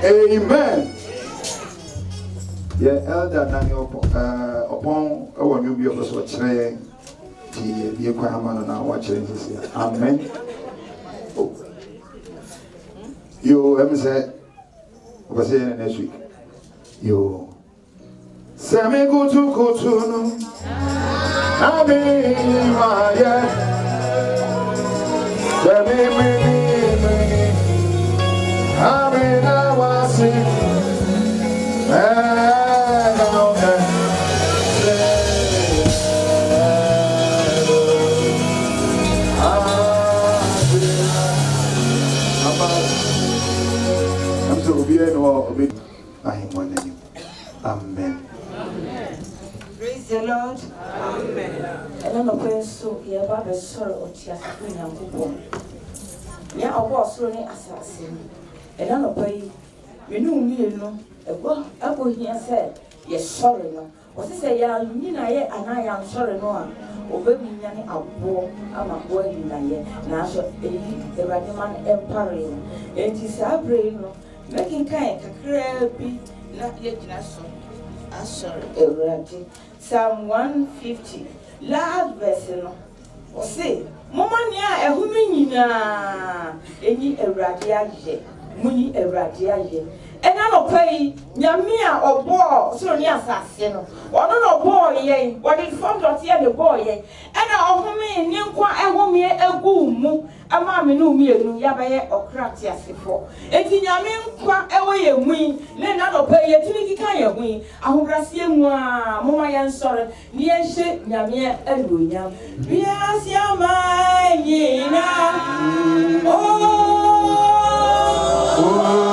Amen. Yeah, elder Daniel upon our new be of us what say the requirement now watching this year. Amen. You let me say what say next week. You Sami go to no Amen Maya Sami Amen I was Amen. Praise the Lord. Amen. And I'm going so here about the sorrow of Tia Queen and Kupo. Yeah, I was running assassin. And I'm going you know me, a boy here said, yes, sorry, no. What is a young Nina yet, and I am sorry, no. Over me, a war, I'm a boy in a year, now so the Radiman Empire. And it is our brain, making kind of crabby, not yet, sorry, already. Psalm 150, last verse, no. Or say, Momania, a woman, any a radia, Muni a radia. And I don't pay Yamia or ball, so near assassin. Or no boy, yea, what is from the boy, and I offer me, Ninqua, and woman, a boom, a mammy knew me, Yabaye or Cratias before. And in Yamin, quack away a wing, then I don't pay a trinity kind of wing. I will see Mama and sorry, near shit, Yamia and William. Yes, Yama, Yena. Amen.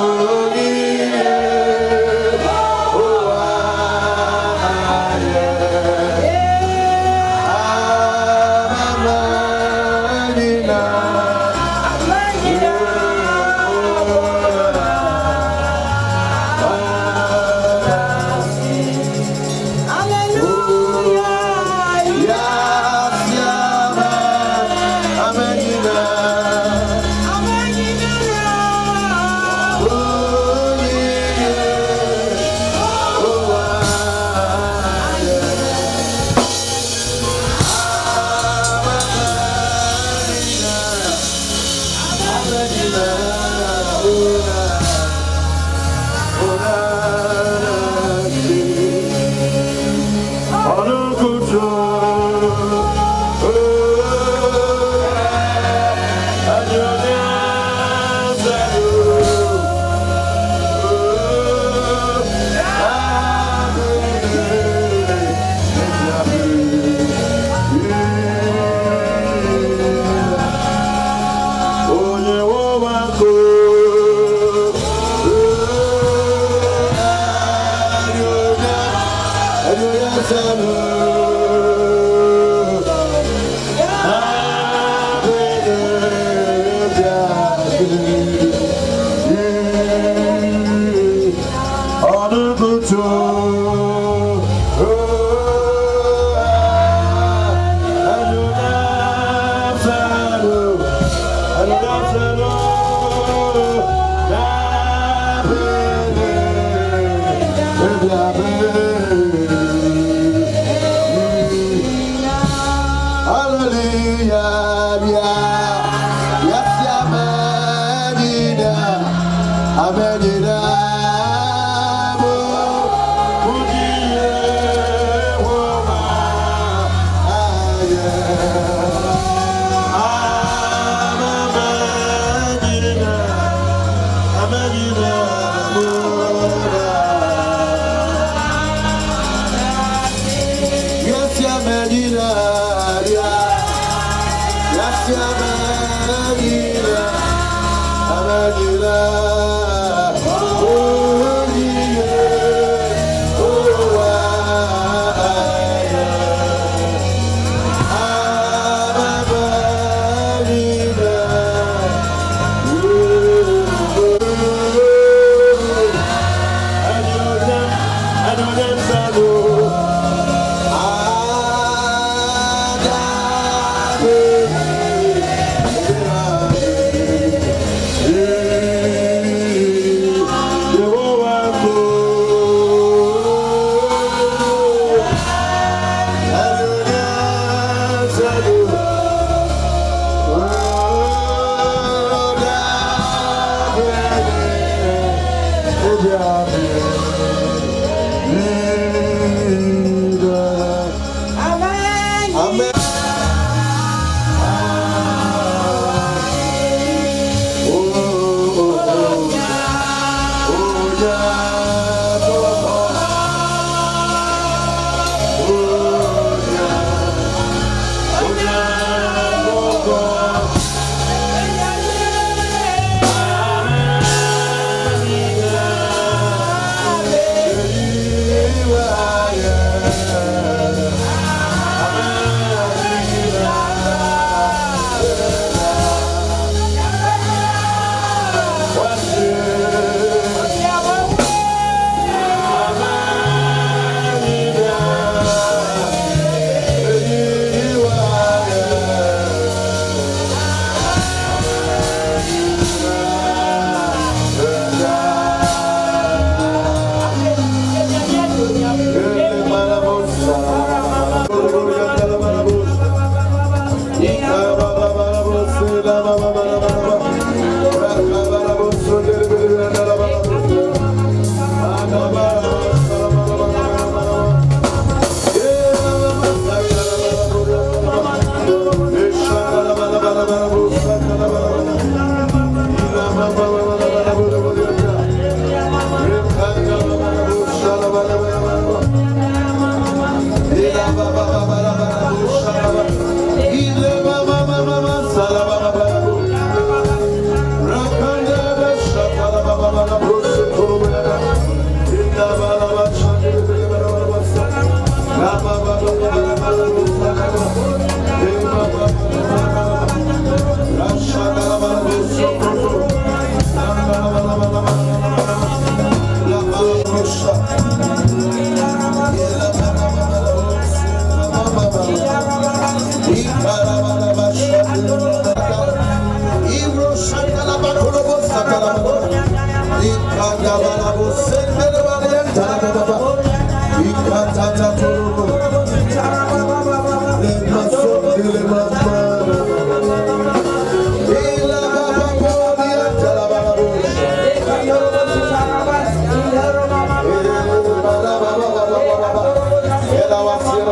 Ela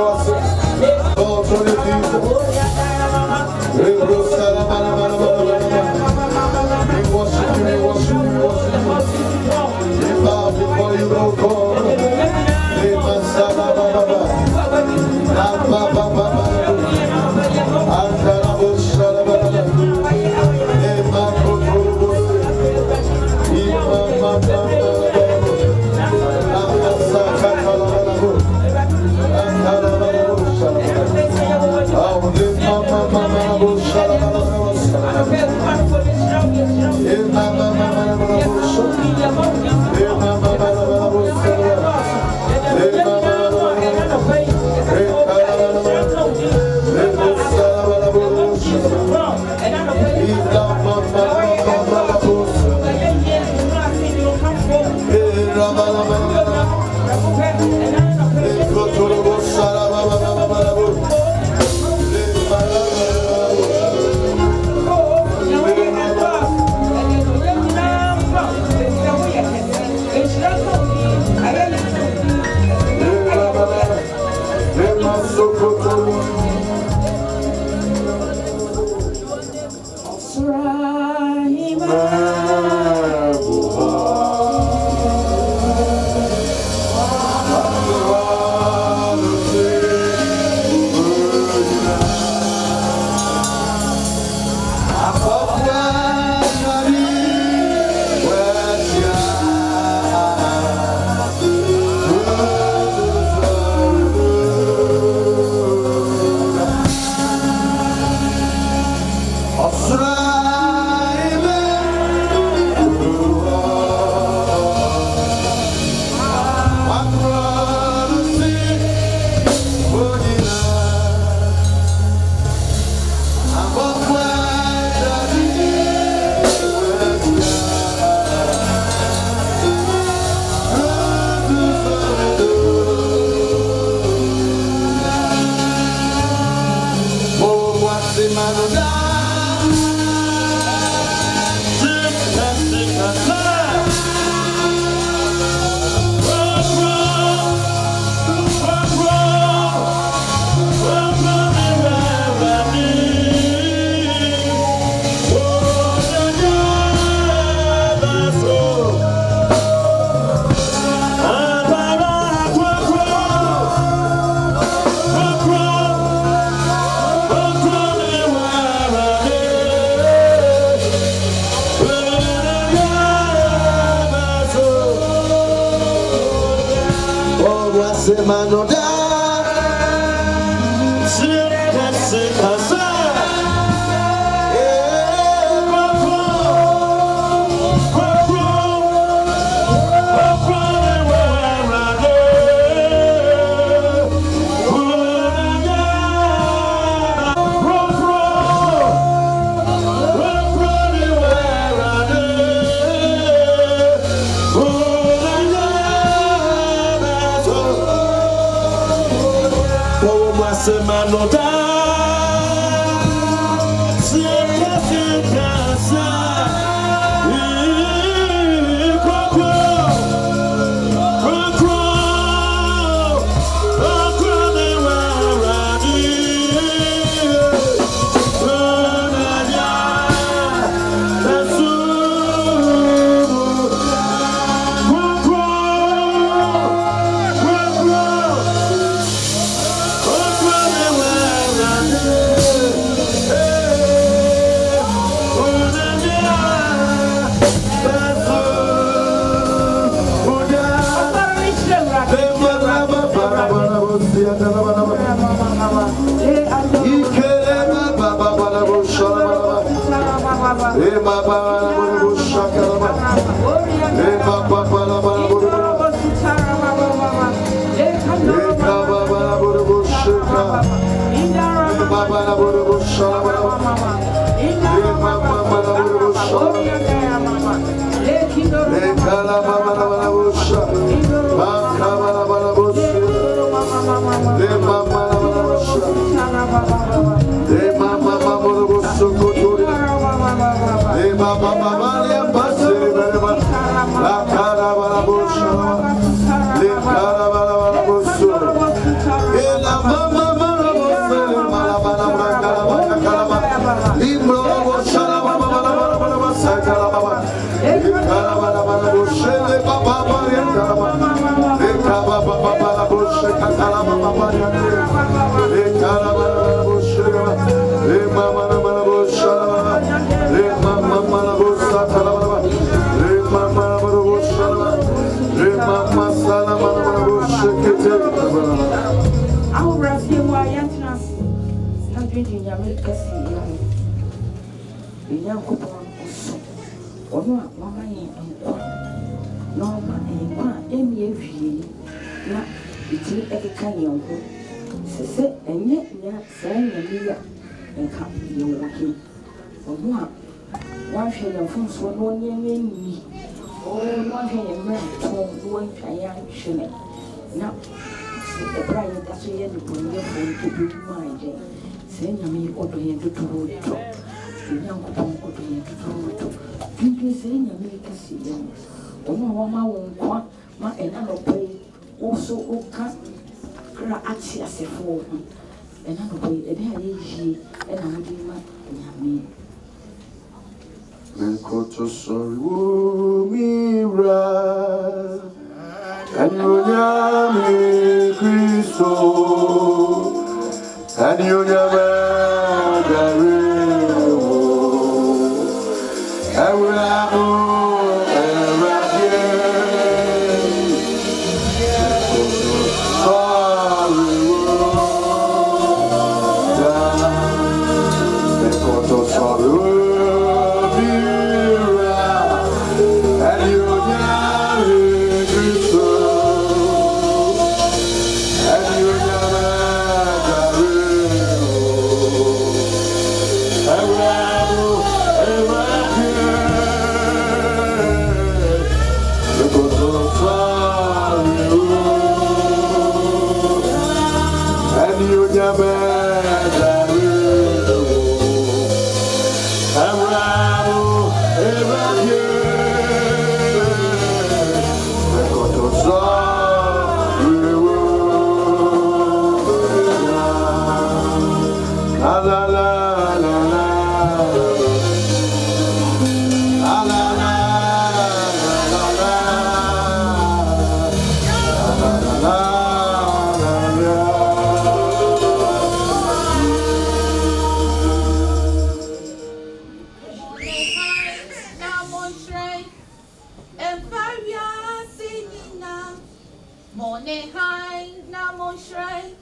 Moshrei,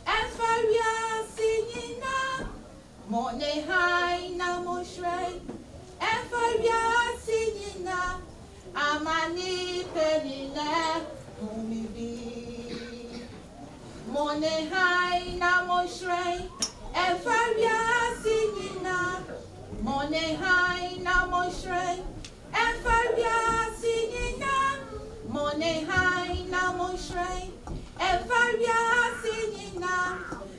Efaria Sinina, Mone Haina Moshrei, Efaria Sinina, Amani Penina, Umibi, Mone Haina Moshrei, Efaria Sinina, Mone Haina Moshrei, Efaria Sinina, Mone Haina Moshrei, Efaria Sinina,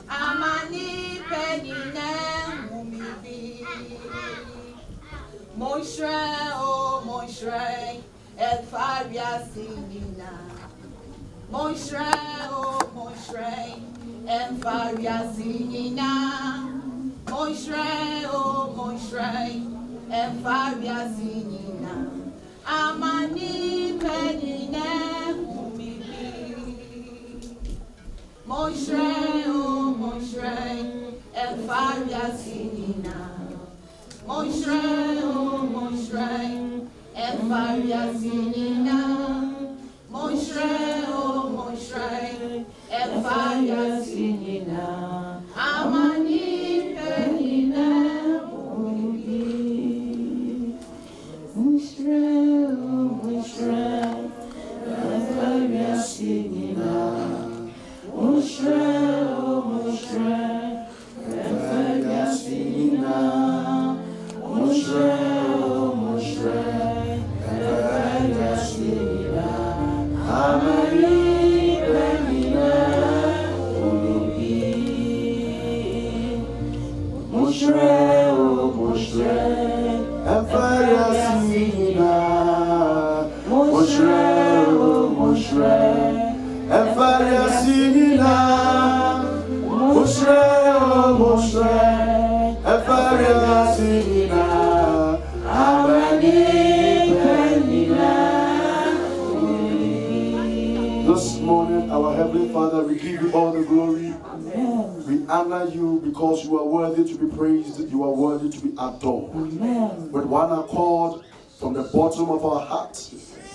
Amani Penina, Mumibi. Moshrei, oh Moshrei, Efaria Sinina. Moshrei, oh Moshrei, Efaria Sinina. Moshrei, oh Moshrei, Efaria Sinina. Amani Penina, Mumibi. Moshrei, oh Moshrei, Efaria Sinina. Moshrei, oh Moshrei, Efaria Sinina. Moshrei, oh Moshrei, Efaria Sinina. Amani Penina, Mumibi. Moshrei, oh Moshrei, Efaria Sinina. Moshrei, oh Moshrei, Efaria Sinina. Moshrei, oh Moshrei, Efaria Sinina. Amani Penina, Mumibi. Moshrei, oh Moshrei, Efaria Sinina. Moshrei, oh Moshrei, Efaria Sinina. Moshrei, oh Moshrei, Efaria Sinina. Amani Penina. This morning, our Heavenly Father, we give you all the glory. Amen. We honor you because you are worthy to be praised. You are worthy to be adored. Amen. With one accord, from the bottom of our heart,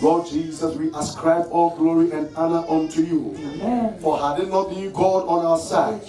Lord Jesus, we ascribe all glory and honor unto you. Amen. For had it not been God on our side,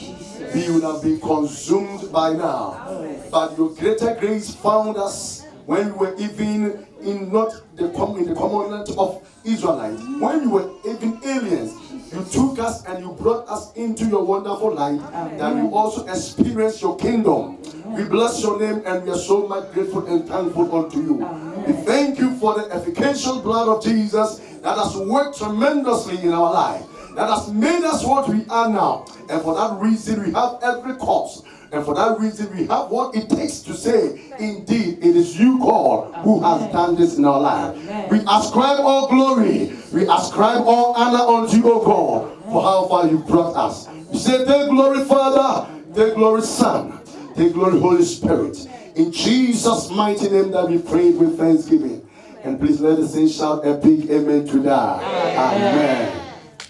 we would have been consumed by now. Amen. But your greater grace found us when we were even in the commonwealth of Israelites, when we were even aliens. You took us and you brought us into your wonderful light. Amen. That we also experience your kingdom. Amen. We bless your name and we are so much grateful and thankful unto you. Amen. We thank you for the efficacious blood of Jesus that has worked tremendously in our life, that has made us what we are now. And for that reason, we have every cause. And for that reason, we have what it takes to say, indeed, it is you, God, who has done this in our life. Amen. We ascribe all glory. We ascribe all honor unto you, O God, for how far you brought us. We say, take glory, Father. Take glory, Son. Take glory, Holy Spirit. In Jesus' mighty name that we prayed with thanksgiving. And please let the saints shout a big amen to that. Amen. Amen.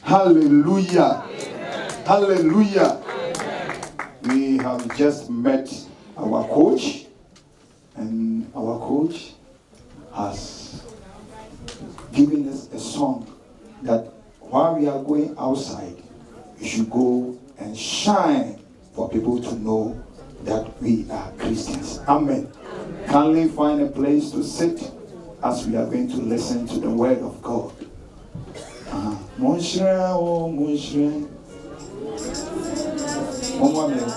Hallelujah. Amen. Hallelujah. We have just met our coach, and our coach has given us a song that while we are going outside, we should go and shine for people to know that we are Christians. Amen. Amen. Kindly find a place to sit as we are going to listen to the word of God. Moshrei, oh Moshrei. One more minute.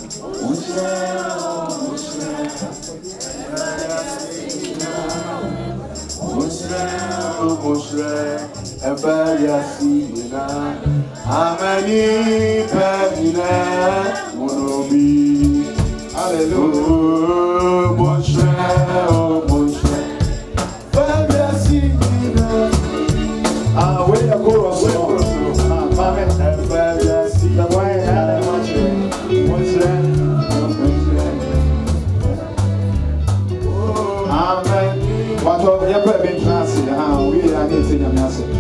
Moshrei, oh Moshrei. Moshrei, oh Moshrei. Efaria Sinina. Amani Penina, Mumibi. Hallelujah. Moshrei, oh Moshrei. Efaria Sinina. Where you go, Amen. Efaria Sinina. Amen. What have you ever been translated? We are getting a message.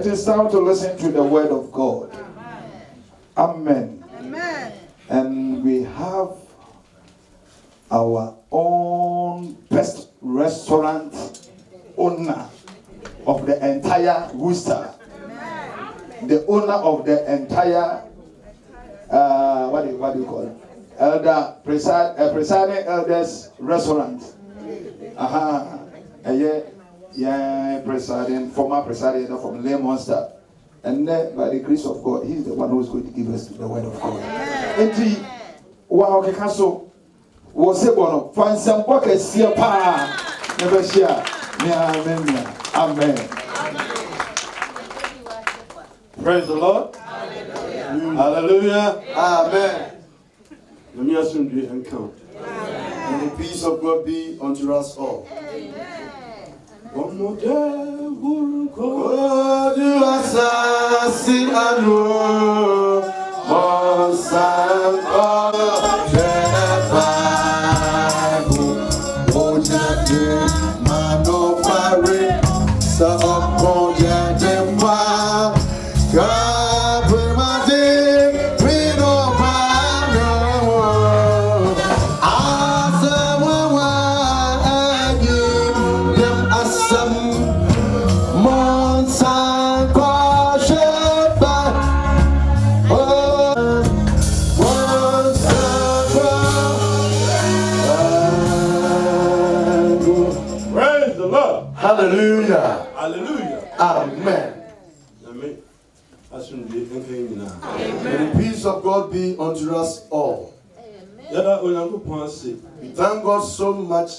It is time to listen to the word of God. Amen. Amen. And we have our own best restaurant owner of the entire Worcester. The owner of the entire what do you call it? Presiding Elders Restaurant. Former presiding from Le Monster. And then, by the grace of God, he's the one who is going to give us the word of God. And wow, okay, so was a bono, find some pockets here, never share. Amen. Praise the Lord. Hallelujah. Amen. Let me ask you to count. And the peace of God be unto us all. One more day, we'll go. Oh, do assassi anu, monsan Hallelujah. Hallelujah. Amen. Amen. May the peace of God be unto us all. We thank God so much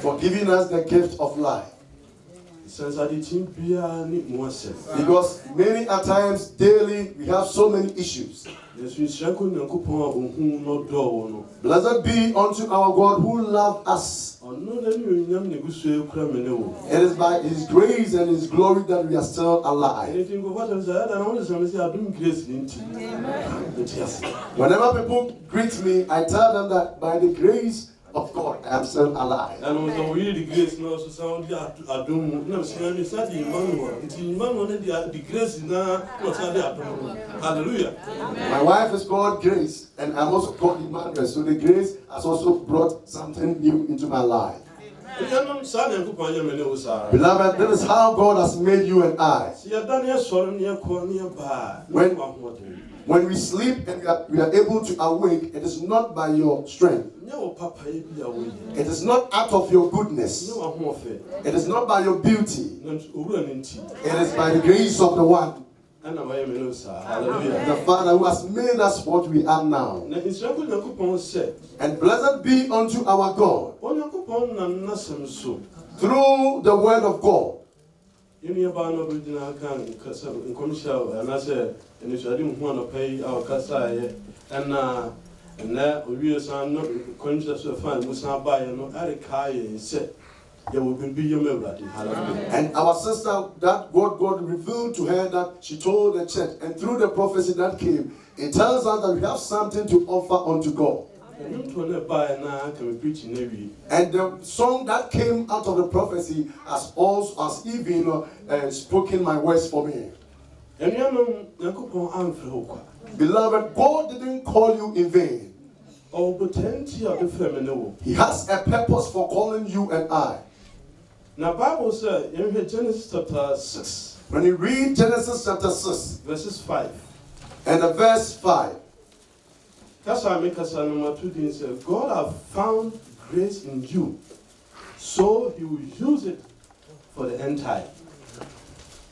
for giving us the gift of life. Because many a times daily we have so many issues. Blessed be unto our God who loved us. It is by His grace and His glory that we are still alive. Whenever people greet me, I tell them that by the grace of God, I am still alive. Hallelujah. My wife is called Grace, and I'm also called Emmanuel. So the grace has also brought something new into my life. Beloved, that is how God has made you and I. When we sleep and we are able to awake, it is not by your strength. It is not out of your goodness. It is not by your beauty. It is by the grace of the one. The Father who has made us what we are now. And blessed be unto our God through the word of God. And our sister, that God revealed to her that she told the church, and through the prophecy that came, it tells us that we have something to offer unto God. And the song that came out of the prophecy has even spoken my words for me. Beloved, God didn't call you in vain. He has a purpose for calling you and I. Now, Bible says in Genesis chapter 6. When you read Genesis chapter 6, verses 5. And the verse 5. That's why I make us number 2 things. God have found grace in you, so He will use it for the end time.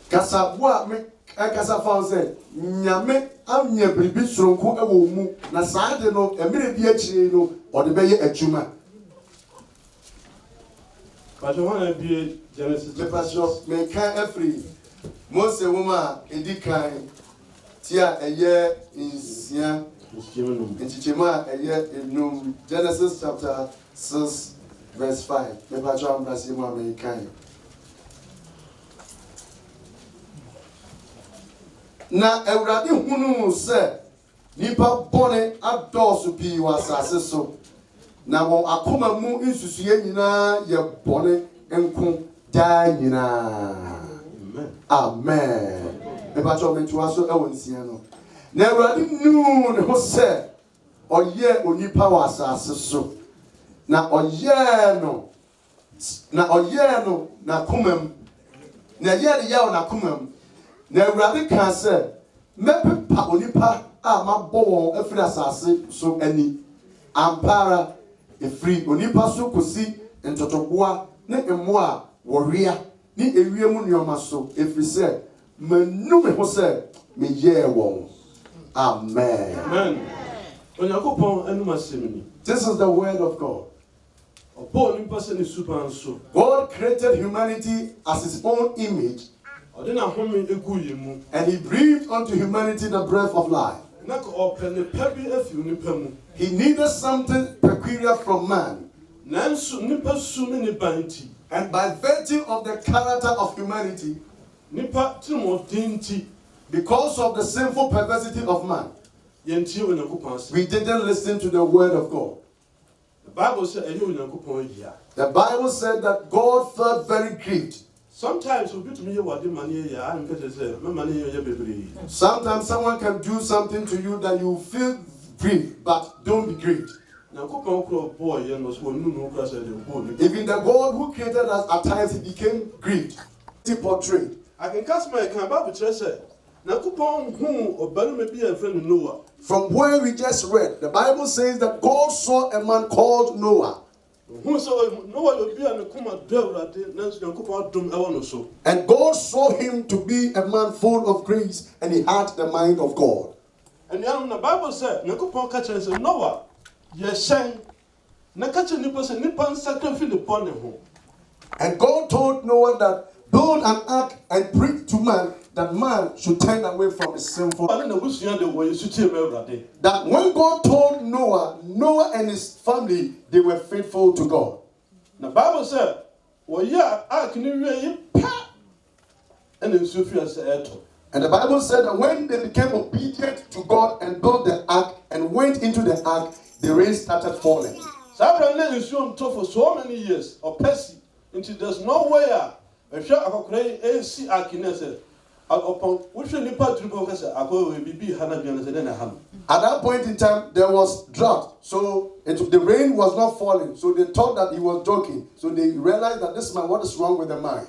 Kasabwa me kasa found said, "Nyame amnya bribi soronko ewo mu na saade no emire bi akire no ode beye adwuma." But you want to be Genesis. The pastor me kan afri Mose woman edikan tia eye insia Nchichema eye enum Genesis chapter 6 verse 5. The pastor am na se mu American. Na Ewurade hunu se nipa bone adosu bi wasase so na won akoma mu nsusuye nyina ye bone enko da nyina. Amen. Ebacho mentua so e wonsia no. Na Awurade nu ne ho se oye onipa wa asase so. Na oye no na komam. Na ye ya na komam. Na Awurade kan se mepepa onipa a mabɔ wɔn afiri asase so ani. Ampara efiri onipa so kosi ntotoboa ne mmoa wɔrea ni ewiem nneɔma so efiri sɛ manu me ho sɛ meyɛɛ wɔn. Amen. Amen. This is the word of God. God created humanity as his own image, and he breathed unto humanity the breath of life. He needed something peculiar from man. And by virtue of the character of humanity, because of the sinful perversity of man, we didn't listen to the word of God. The Bible said that God felt very grieved. Sometimes someone can do something to you that you feel grieved, but don't be grieved. Even the God who created us, at times he became grieved. He portrayed. I can cast my Bible say. From where we just read, the Bible says that God saw a man called Noah. And God saw him to be a man full of grace, and he had the mind of God. And the Bible said, Noah, and God told Noah that build an ark and preach to man that man should turn away from his sinful. That when God told Noah, Noah and his family, they were faithful to God. The Bible said, and the Bible said that when they became obedient to God and built the ark and went into the ark, the rain started falling. For so many years, or Percy, until there's no way. At that point in time, there was drought, so the rain was not falling. So they thought that he was joking. So they realized that this man, what is wrong with the mind?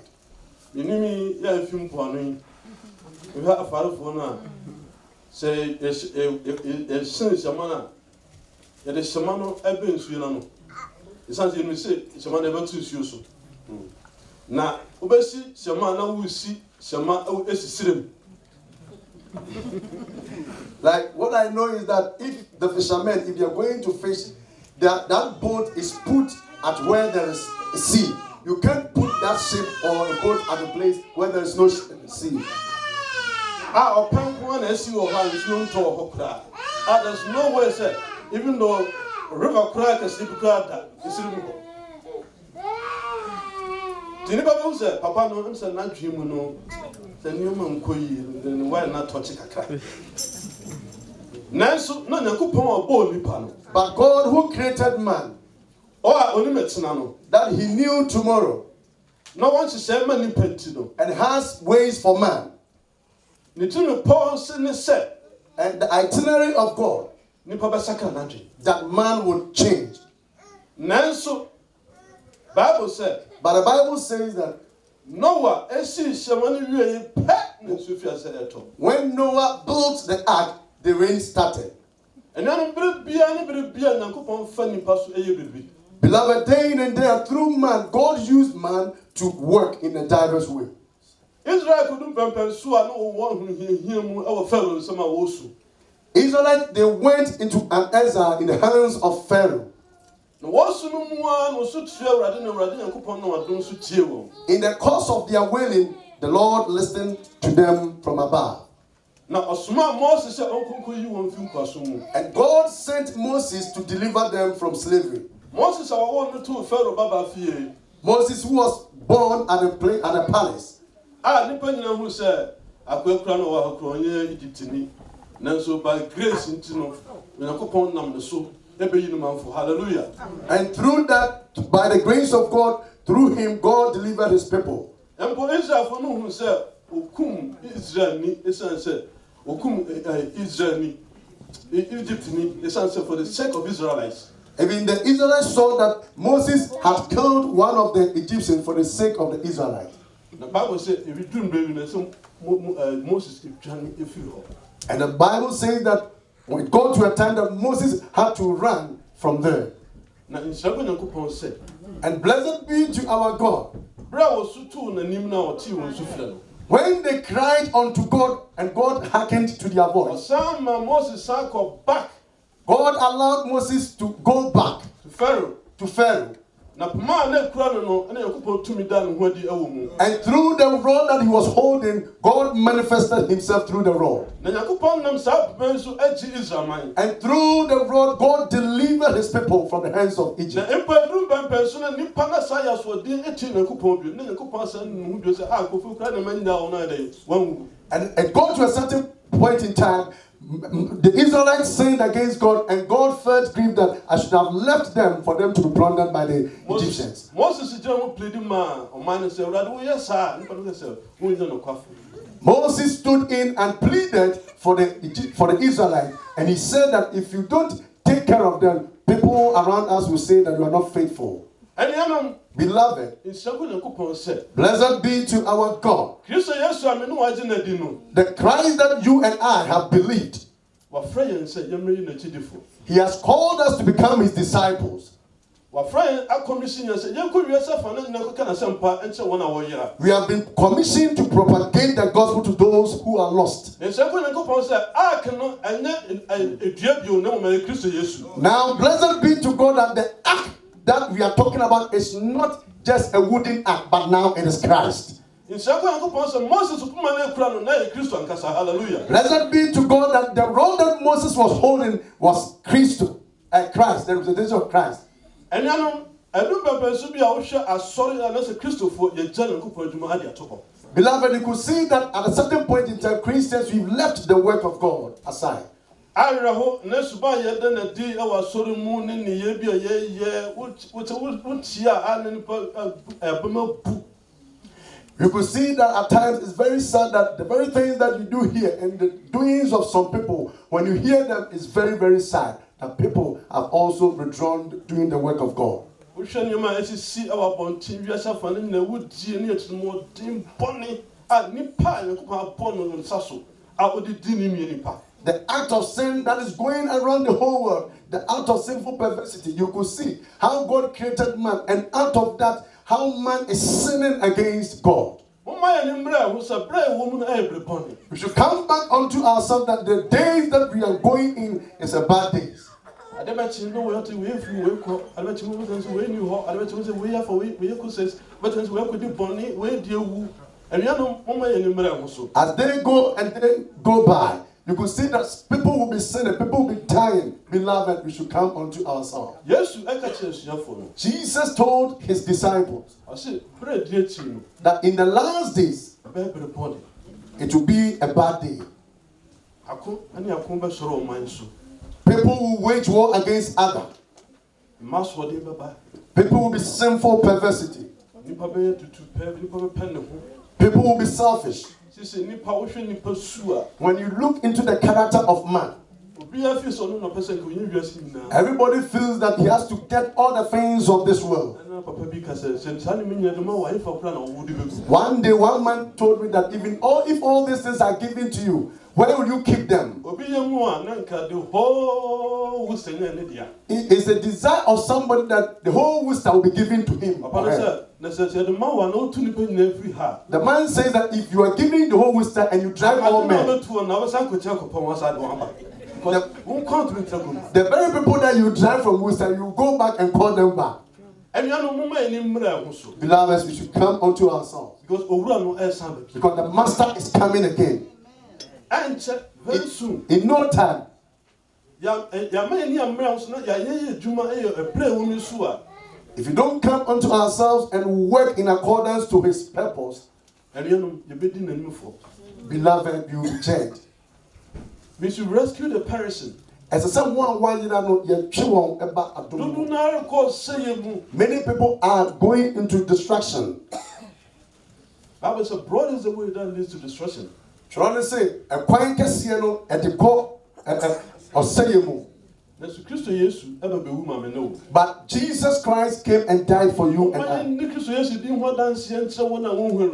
Na obesi sema na wusi sema esisirem. Like what I know is that if the fishermen, if you're going to fish, that boat is put at where there is a sea. You can't put that ship or a boat at a place where there is no sea. There's no way, sir. Even though river crack is that it's Papa no say na dream no say nyoma nkoyi then why not touch it kakra. Nanso na Nyankopon obo nipa no. But God who created man, that he knew tomorrow, no one to say man nipa no, and has ways for man. Ni tunu Paul say and the itinerary of God, that man would change. Nanso Bible said, but the Bible says that Noah, when Noah built the ark, the rain started. Beloved, day in and day out, through man, God used man to work in a diverse way. Israelites, they went into an exile in the hands of Pharaoh. In the course of their wailing, the Lord listened to them from above. And God sent Moses to deliver them from slavery. Moses, who was born at a palace. By grace, hallelujah. And through that, by the grace of God, through him, God delivered his people. okum Israel ni esan say okum Israel ni Egypt ni esan say for the sake of Israelites. Even the Israelites saw that Moses had killed one of the Egyptians for the sake of the Israelites. The Bible says if you do Moses if you. And the Bible says that when it got to a time that Moses had to run from there. Now in Shabbat Yankupon said, and blessed be to our God. When they cried unto God and God hearkened to their voice, God allowed Moses to go back to Pharaoh. And through the rod that he was holding, God manifested himself through the rod. And through the rod, God delivered his people from the hands of Egypt. And it got to a certain point in time, the Israelites sinned against God, and God felt grieved that I should have left them for them to be plundered by the Egyptians. Moses stood in and pleaded for the Israelites, and he said that if you don't take care of them, people around us will say that you are not faithful. Beloved, blessed be to our God. The Christ that you and I have believed, he has called us to become his disciples. We have been commissioned to propagate the gospel to those who are lost. Now, blessed be to God that the ark that we are talking about is not just a wooden ark, but now it is Christ. Blessed be to God that the rod that Moses was holding was Christ, the representation of Christ. Beloved, you could see that at a certain point in time, Christians, we've left the work of God aside. You could see that at times it's very sad that the very things that you do here and the doings of some people, when you hear them, it's very, very sad that people have also withdrawn doing the work of God. The act of sin that is going around the whole world, the act of sinful perversity, you could see how God created man, and out of that, how man is sinning against God. We should come back unto ourselves that the days that we are going in is a bad days. As they go and they go by, you could see that people will be sinning, people will be dying. Beloved, we should come unto ourselves. Jesus told his disciples that in the last days, it will be a bad day. People will wage war against others. People will be sinful perversity. People will be selfish. When you look into the character of man, everybody feels that he has to get all the things of this world. One day, one man told me that if all these things are given to you, where will you keep them? It is a desire of somebody that the whole wisdom will be given to him. The man says that if you are giving the whole wisdom and you drive all men, the very people that you drive from wisdom, you go back and call them back. Beloved, we should come unto ourselves, because the master is coming again. And very soon, in no time. If you don't come unto ourselves and work in accordance to his purpose, beloved, you will be judged. We should rescue the person. As someone many people are going into destruction. Bible says, broad is the way that leads to destruction. Trying to say, a quiet Cassiano at the core or Sayemu. But Jesus Christ came and died for you and I.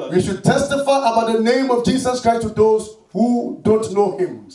We should testify about the name of Jesus Christ to those who don't know him.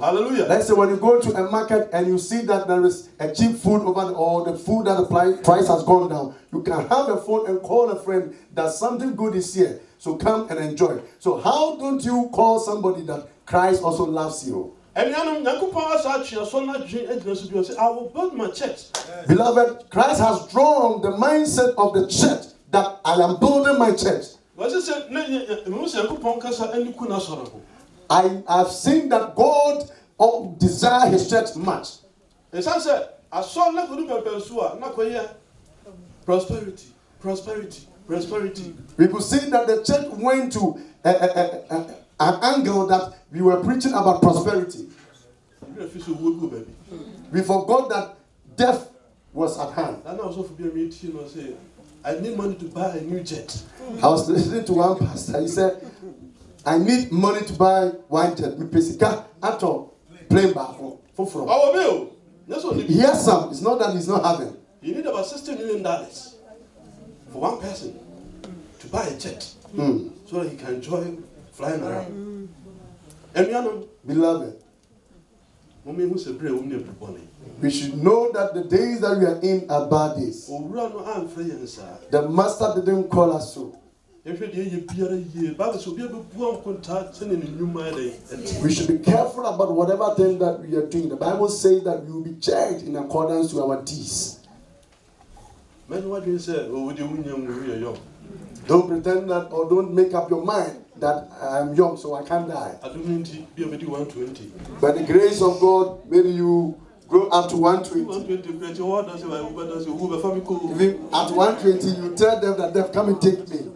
Hallelujah. Let's say when you go to a market and you see that there is a cheap food over there, or the food that the price has gone down, you can have a phone and call a friend that something good is here. So come and enjoy. So how don't you call somebody that Christ also loves you? I will build my church. Beloved, Christ has drawn the mindset of the church that I am building my church. I have seen that God desires his church much. Prosperity, prosperity, prosperity. We could see that the church went to an angle that we were preaching about prosperity. We forgot that death was at hand. I need money to buy a new jet. I was listening to one pastor. He said, I need money to buy one jet. Plane back for Our bill. He has some. It's not that he's not having. You need about $60 million for one person to buy a jet so that he can enjoy flying around. And beloved, we should know that the days that we are in are bad days. The master didn't call us so. We should be careful about whatever thing that we are doing. The Bible says that we will be judged in accordance to our deeds. Don't pretend that, or don't make up your mind that I'm young so I can't die. By the grace of God, maybe you grow up to 120. Even at 120, you tell them that they've come and take me.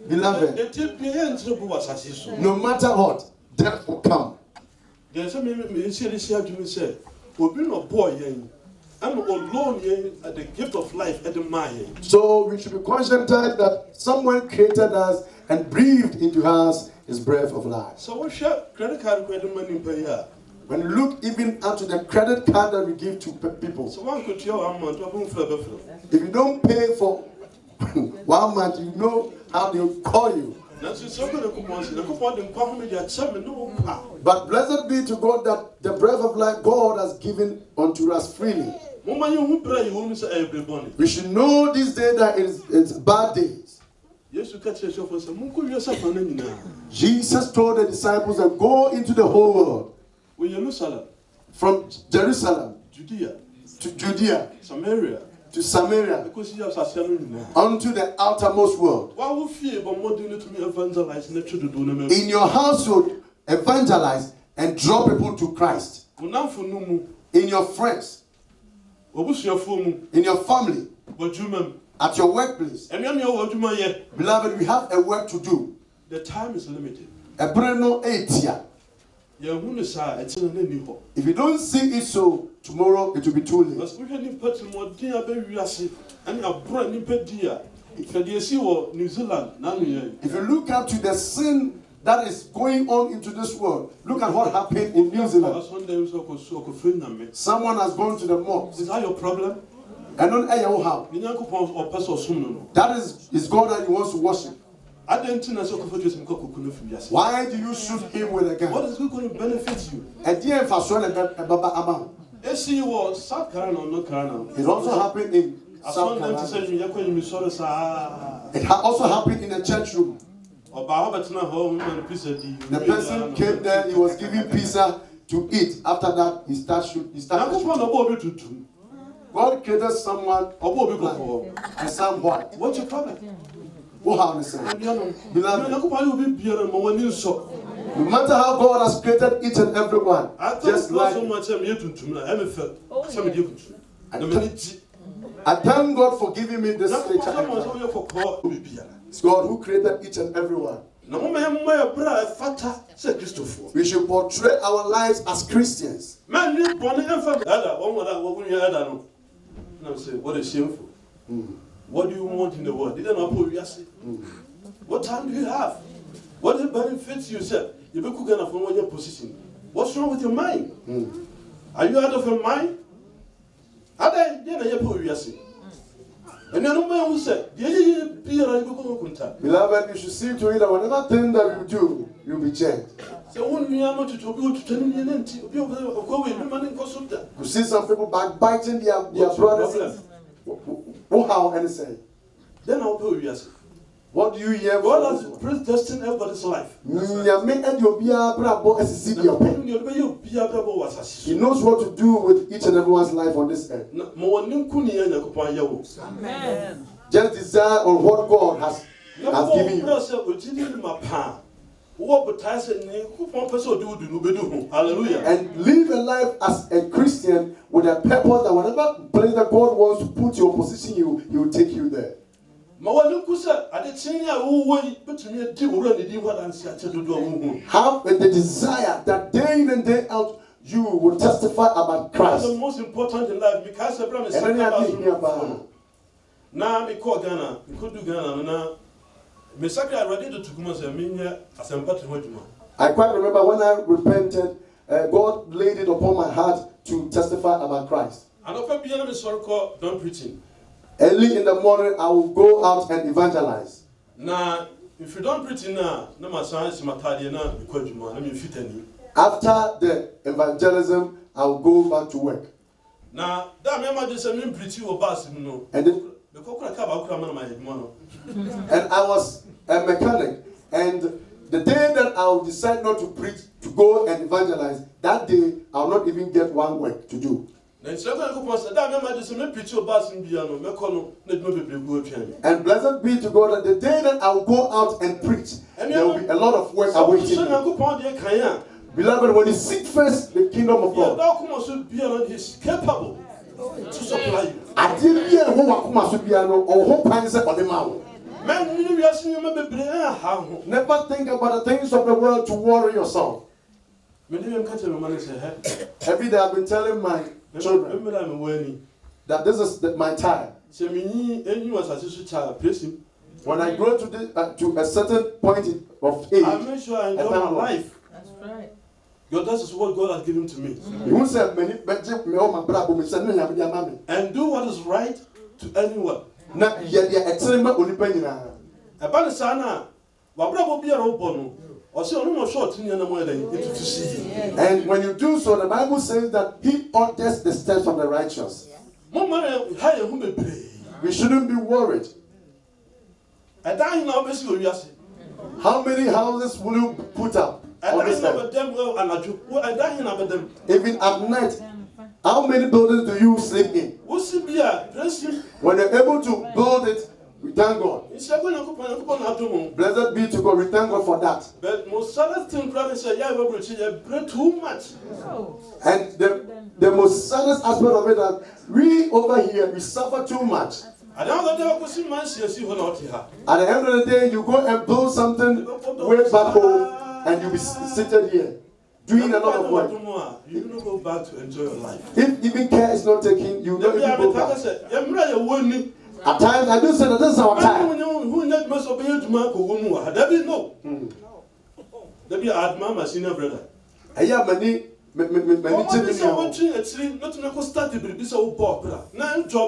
Beloved, no matter what, death will come. The gift of life. So we should be conscientized that someone created us and breathed into us his breath of life. So we share credit card money per year. When you look even into the credit card that we give to people, so one could tell 1 month. If you don't pay for 1 month, you know how they call you. But blessed be to God that the breath of life God has given unto us freely. We should know this day that it's bad days. Jesus told the disciples that go into the whole world. From Jerusalem Judea to Judea, Samaria to Samaria, unto the outermost world. In your household, evangelize and draw people to Christ. In your friends, in your family, at your workplace. Beloved, we have a work to do. The time is limited. If you don't see it so, tomorrow it will be too late. If you look up to the sin that is going on into this world, look at what happened in New Zealand. Someone has gone to the mosque. Is that your problem? And not how. That is God that he wants to worship. Why do you shoot him with a gun? What is going to benefit you? It also happened in South Carolina. It also happened in the church room. The person came there, he was giving pizza to eat. After that, he started shooting. God created someone and some white. What's your problem? Beloved, no matter how God has created each and every one, just like I thank God for giving me this nature. It's God who created each and every one. We should portray our lives as Christians. What is shameful? What do you want in the world? What time do you have? What benefits yourself? You be cooking from your position. What's wrong with your mind? Are you out of your mind? Are they? And then who said, Beloved, you should see to it that whatever thing that you do, you'll be judged. You see some people backbiting their brothers. How and say? Then I'll tell you. What do you hear? God has predestined everybody's life. He knows what to do with each and everyone's life on this earth. Amen. Just desire on what God has given you. Hallelujah. And live a life as a Christian with a purpose that whatever place that God wants to put your position, He will take you there. Have the desire that day in and day out you will testify about Christ. That's the most important in life because now we call Ghana, we could do Ghana now. I quite remember when I repented, God laid it upon my heart to testify about Christ. Don't preaching. Early in the morning, I will go out and evangelize. Now, if you don't preach now, after the evangelism, I will go back to work. Now, that member just preach you about and I was a mechanic, and the day that I will decide not to preach, to go and evangelize, that day I will not even get one work to do. And blessed be to God that the day that I will go out and preach, there will be a lot of work awaiting me. Beloved, when you seek first the kingdom of God, He's capable to supply you. Never think about the things of the world to worry yourself. Every day I've been telling my children that this is my time. When I grow to a certain point of age, I make sure I enjoy my life. That's right. God, that is what God has given to me. And do what is right to anyone. And when you do so, the Bible says that He orders the steps of the righteous. We shouldn't be worried. How many houses will you put up on this earth? Even at night, how many buildings do you sleep in? When you're able to build it, we thank God. Blessed be to God. We thank God for that. But most saddest thing, brother, say, yeah, we pray too much. And the most saddest aspect of it that we over here, we suffer too much. At the end of the day, you go and build something way back home, and you'll be seated here doing a lot of work. You don't go back to enjoy your life. If even care is not taken, you don't even go back. At times, I do say that this is our time. I have many.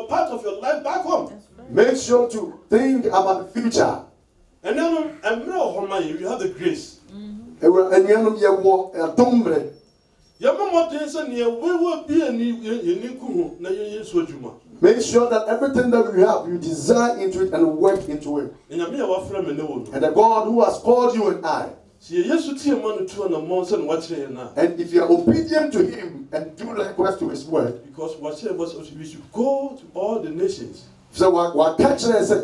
Part of your life back home. Make sure to think about the future. And then you have the grace. Make sure that everything that we have, you desire into it and work into it. And the God who has called you and I. And if you are obedient to Him and do likewise to His word, because we should go to all the nations. So what catch and say,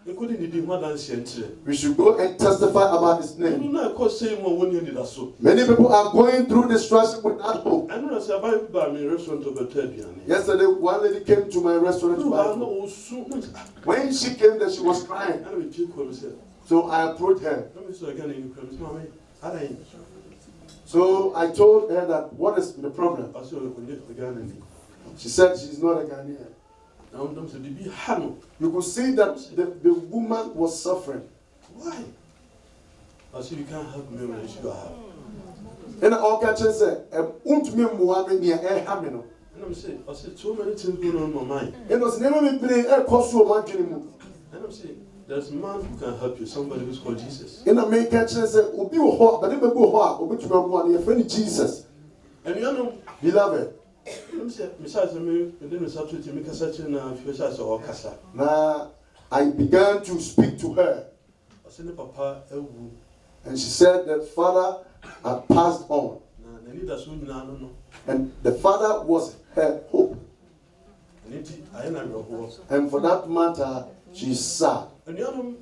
We should go and testify about his name. Many people are going through destruction without hope. Yesterday, one lady came to my restaurant to buy food. When she came there, she was crying. So I approached her. So I told her that, what is the problem? She said she's not a Ghanaian. You could see that the woman was suffering. Why? I said, you can't help me when you should have. And all catchers said, and I'm saying, so many things going on in my mind. it was never been playing a costume. And I'm saying, there's a man who can help you, somebody who's called Jesus. In a main catcher said, Obi ho, but never go hard, or which one, your friend Jesus. And you know, Beloved. Now I began to speak to her. And she said that father had passed on. And the father was her hope. And for that matter, she's sad. Beloved,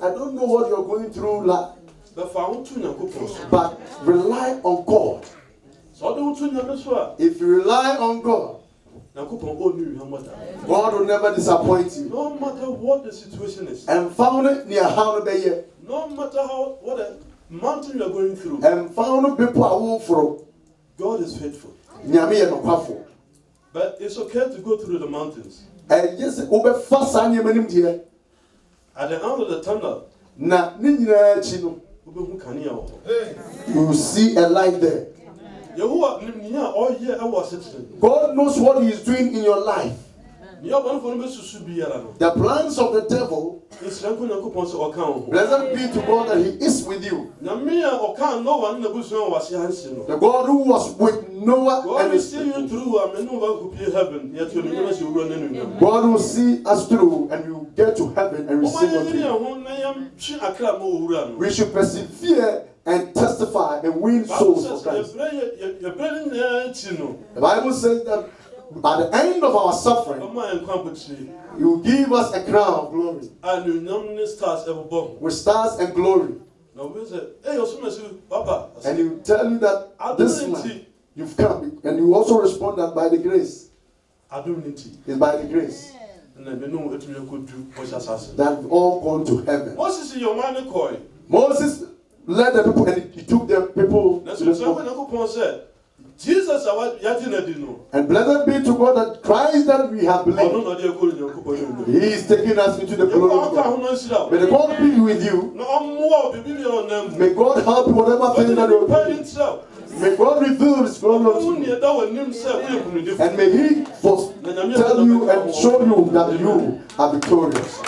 I don't know what you're going through, but rely on God. If you rely on God, God will never disappoint you. No matter what the situation is. And found it near how they no matter what a mountain you are going through. And found people are for God is faithful. But it's okay to go through the mountains. And yes, over fast and at the end of the tunnel. You will see a light there. God knows what He is doing in your life. The plans of the devil, blessed be to God that He is with you. The God who was with Noah and his people. God will see us through and we will get to heaven and receive unto Him. We should persevere and testify and win souls for Christ. The Bible says that by the end of our suffering, He will give us a crown of glory with stars and glory. And He will tell you that this man, you've come. And you also respond that by the grace. It's by the grace that we've all gone to heaven. Moses led the people and He took the people to the spot. Jesus, and blessed be to God that Christ that we have believed, He is taking us into the glory of God. May the God be with you. May God help you whatever thing that you're doing. May God reveal His glory to you. And may He tell you and show you that you are victorious.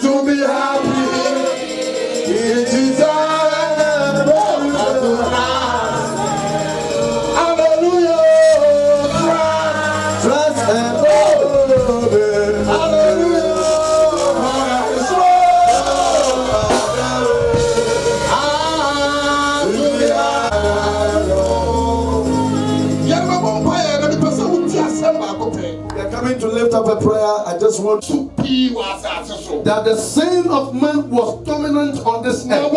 To be happy, it is hallelujah, trust and hope, hallelujah, we are coming to lift up a prayer. I just want to that the sin of man was dominant on this earth,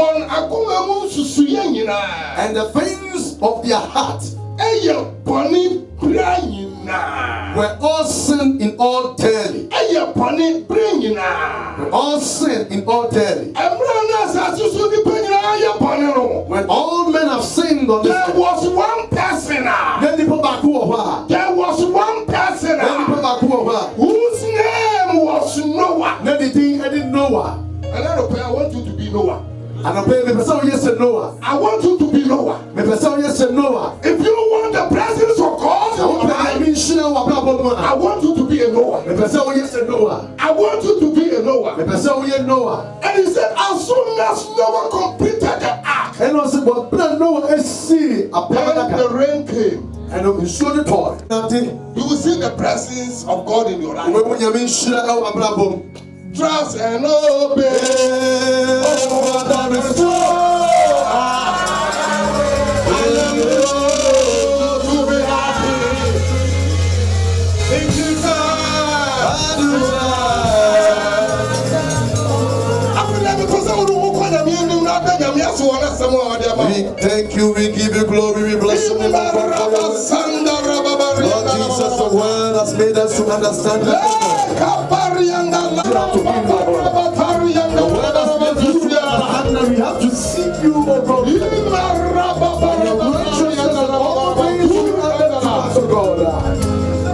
and the things of their heart were all sin in all daily. All sin in all daily. When all men have sinned on this earth, there was one person whose name was Noah. And I want you to be Noah. I want you to be Noah. If you want the presence of God, I want you to be a Noah. I want you to be a Noah. And he said, as soon as Noah completed the ark, and the rain came, and you will see the presence of God in your life. Trust and obey. understand that. We have to seek you, O God.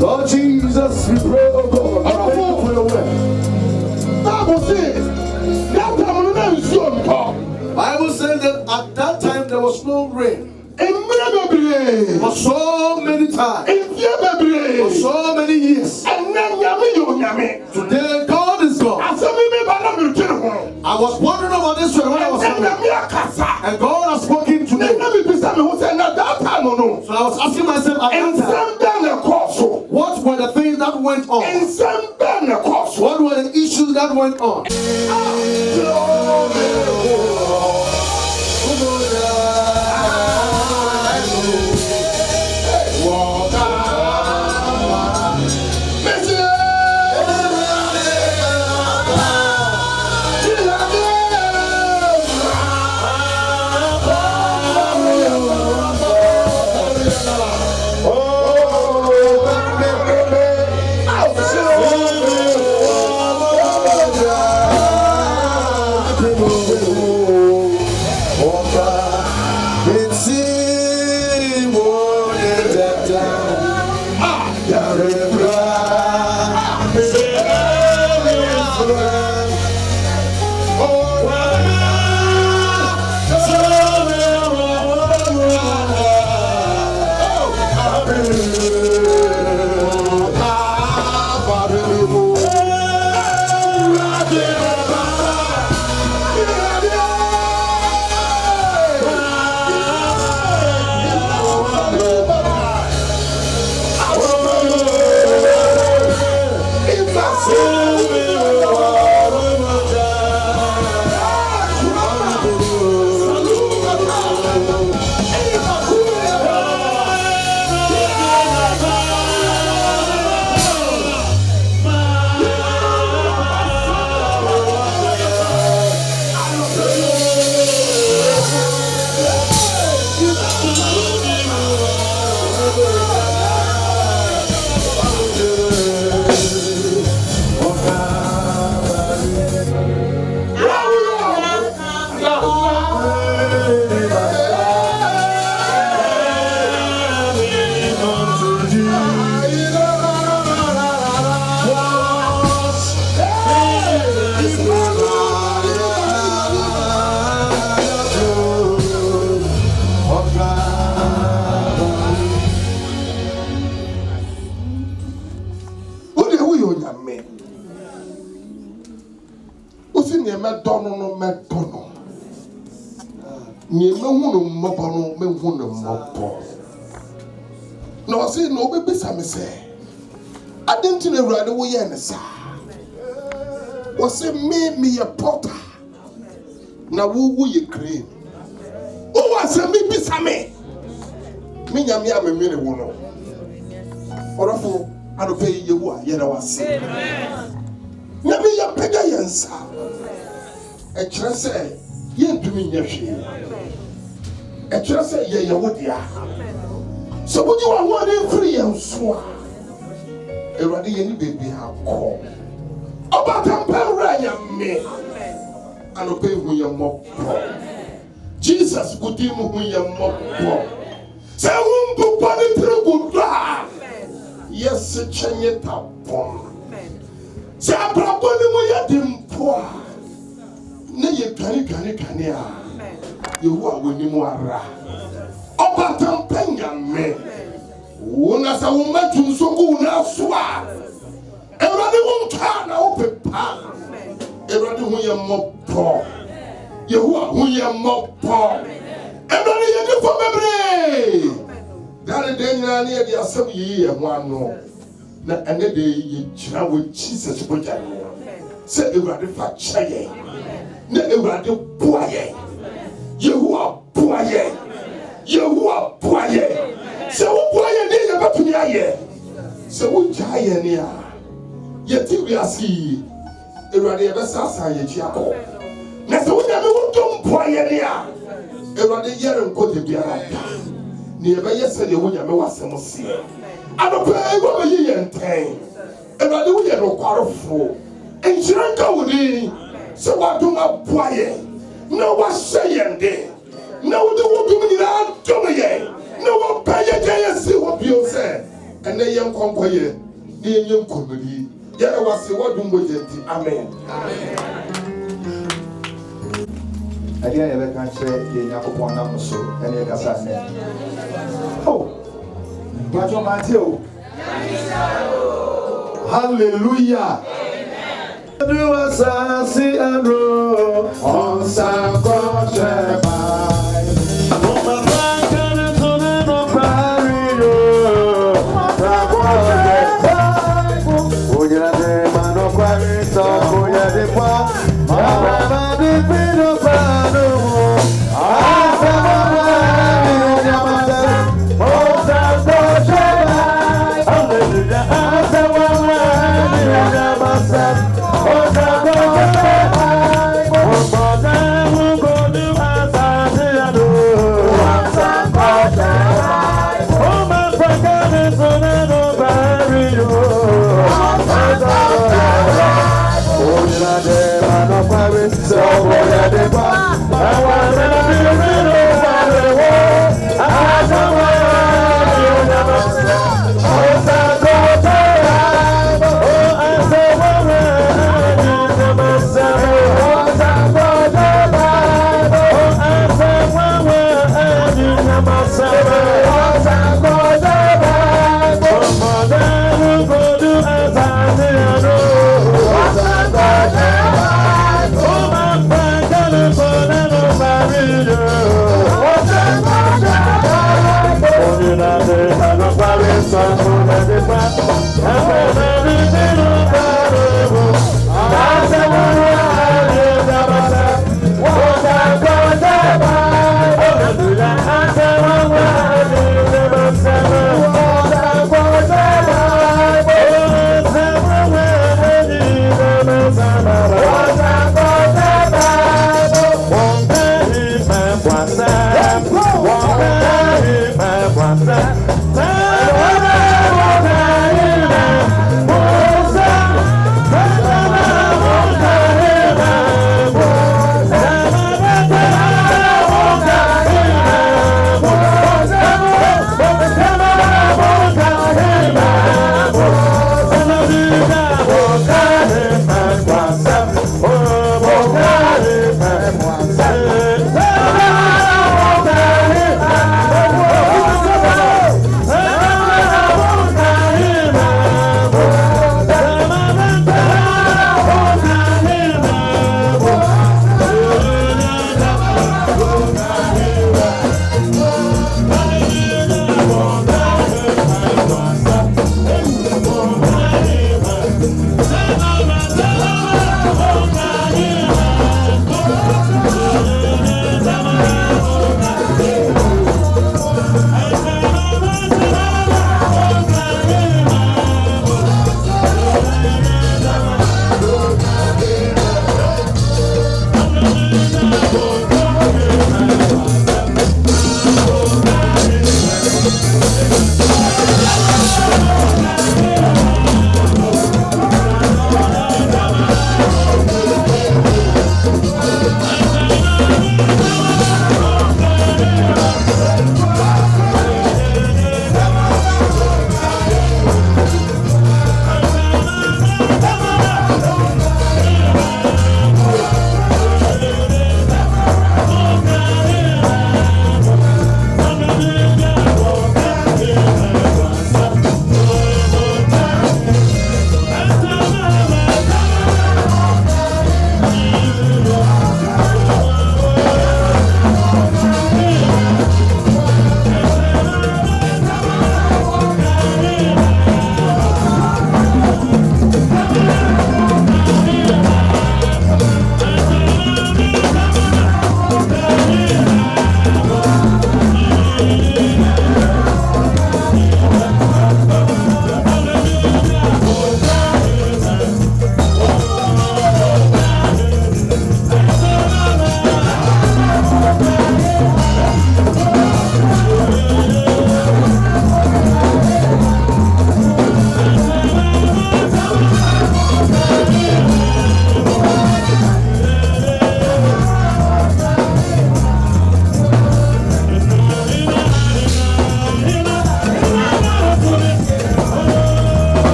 Lord Jesus, we pray, O God. Thank you for your word. Bible says that at that time there was no rain. For so many times. For so many years. Today God is God. I was wondering about this when I was coming. And God has spoken to me. So I was asking myself at that time, what were the things that went on? What were the issues that went on? No, I say no baby Sammy say. I didn't know right away yes. Was say me a potter. Now who you create? Oh, was say me be Sammy. Me nyame am me wono. Orafo I don't pay you what you know say. Nyame ya pega yensa. E kire say ye ntumi nyahwe. E kire say ye wodia. So would you want to free and swap? Everybody, any baby, have call. About a parent, me. And obey who you mock. Jesus would do who you mock. Say, whom to body through good drive. Yes, a change tapon. Say, a problem with your poor. Nay, you can. You are winning more. Oba tampenya me wona sa wo matu nsoku na soa Ewurade wo nka na wo pepa Ewurade hu ye moppo Yehowa hu ye moppo Ewurade ye di fo bebre dare de nyina na ye di asem yi ye ho ano na ene de ye kira wo Jesus boja se Ewurade fa chaye na Ewurade boaye Yehowa boaye Yehowa boaye se wo boaye de ye batumi aye se wo jaye ne a ye ti wi asi Ewurade ye besa asa ye chi akọ na se wo nyame wo dom boaye ne a Ewurade ye renko de biara da ne ye be ye se de wo nyame wasem se adopa ego be ye enten Awurade woyɛ nokwarefoɔ nhyira nka wo din sɛ woadom aboa yɛn na woahyɛ yɛn de na wode wodom nyinaa dom yɛn na wɔba yɛgya yɛsi hɔ bio sɛ ɛnɛ yɛn nkɔnkɔyɛ na yɛnyɛ nkɔmmɔdi yɛrɛ wase woadom bɔgya nti amen. Adeɛ a yɛbɛka kyerɛ yɛn Nyankopɔn nam so ɛne yɛkasa nnɛ. Mpatsɔ mate o. Hallelujah. Do asasi aro onsa koche bai. Oma bakana tone no pariyo. Koche bai. Oya de mano kwariso oya de kwa. Mama di pino pano. Asa mama ni nyamata. Onsa koche bai. Hallelujah. Asa mama ni nyamata. Osa koche bai. Osa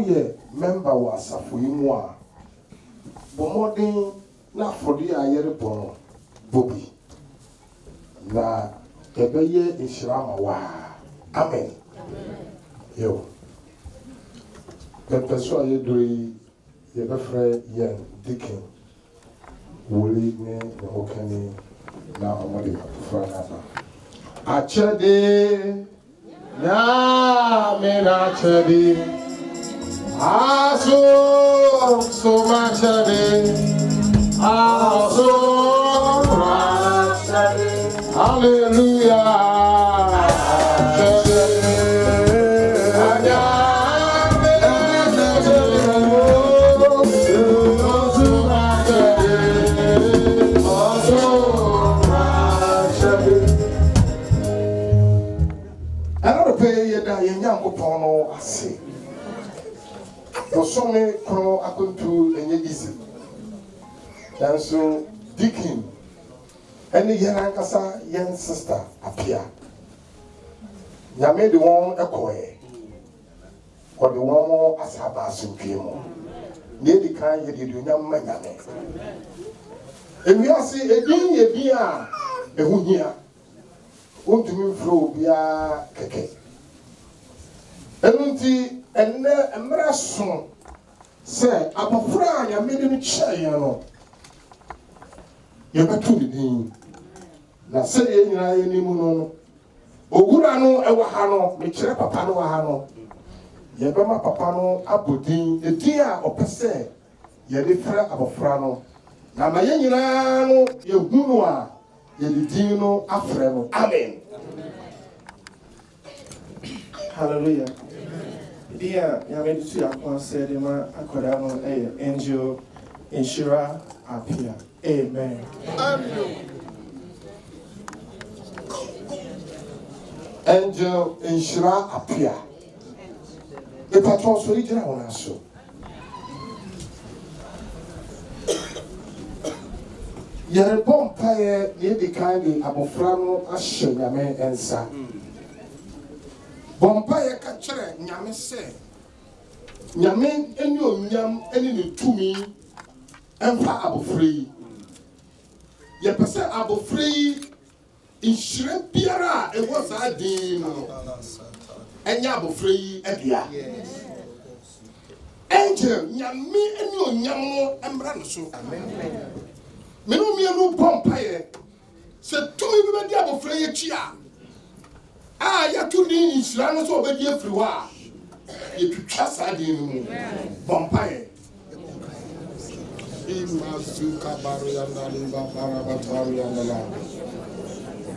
woyɛ member wɔ asafo yi mu a bɔ mmɔden na afɔde a yɛrebɔ no bɔ bi na yɛbɛyɛ nhyira ama waa amen yo pɛpɛ so a yɛdoro yi yɛbɛfrɛ yɛn dikin wòle ne ne ho kani na ɔmɔde afofra no aba akyɛde nyame na akyɛde aso so makyɛde aso makyɛde hallelujah Nyankopɔn no ase bosome kono akontu enye easy nanso dikin ɛne yɛn ankasa yɛn sister apia nyame de wɔn ɛkɔɛ ɔde wɔn asaba asomdwe mu na edi kan yɛde aduonyam ma nyame ewiase edin yɛ bi a ɛho hia wontumi mfrɛ obiara kɛkɛ ɛnti ɛnnɛ mmerɛ so sɛ abɔfra a nyame de no kyɛeɛ no yɛbɛto ne din na sɛdeɛ nyinaa yɛnim no owura no ɛwɔ ha no mekyerɛ papa no wɔ ha no yɛbɛma papa no abɔ din edin a ɔpɛ sɛ yɛde frɛ abɔfra no na ma yɛn nyinaa no yɛhu no a yɛde din no afrɛ no amen hallelujah. Dia nyame de tu yakwa sɛ de ma akɔda no ɛyɛ Angel Nhyira Apia. Amen. Angel Nhyira Apia. E patron so ri gyina wɔn aso. Yɛrebɔ mpaeɛ na yɛdi kan de abɔfra no ahyɛ nyame nsa. Bompaye ka kyerɛ nyame sɛ nyame ɛne onyam ɛne ne tumi ɛmfa abɔfra yi yɛpɛ sɛ abɔfra yi nhyira biara a ɛwɔ saa din no ɛnyɛ abɔfra yi adua Angel nyame ɛne onyam no ɛmmra no so mene mmienu bɔ mpaeɛ sɛ tumi bi bɛdi abɔfra yi akyi a yɛto ne nhyira no sɛ ɔbɛdi afiri hɔ a yɛtwitwa saa din no mu bɔmpaeɛ Imasuka baruyandali babarabataruyandala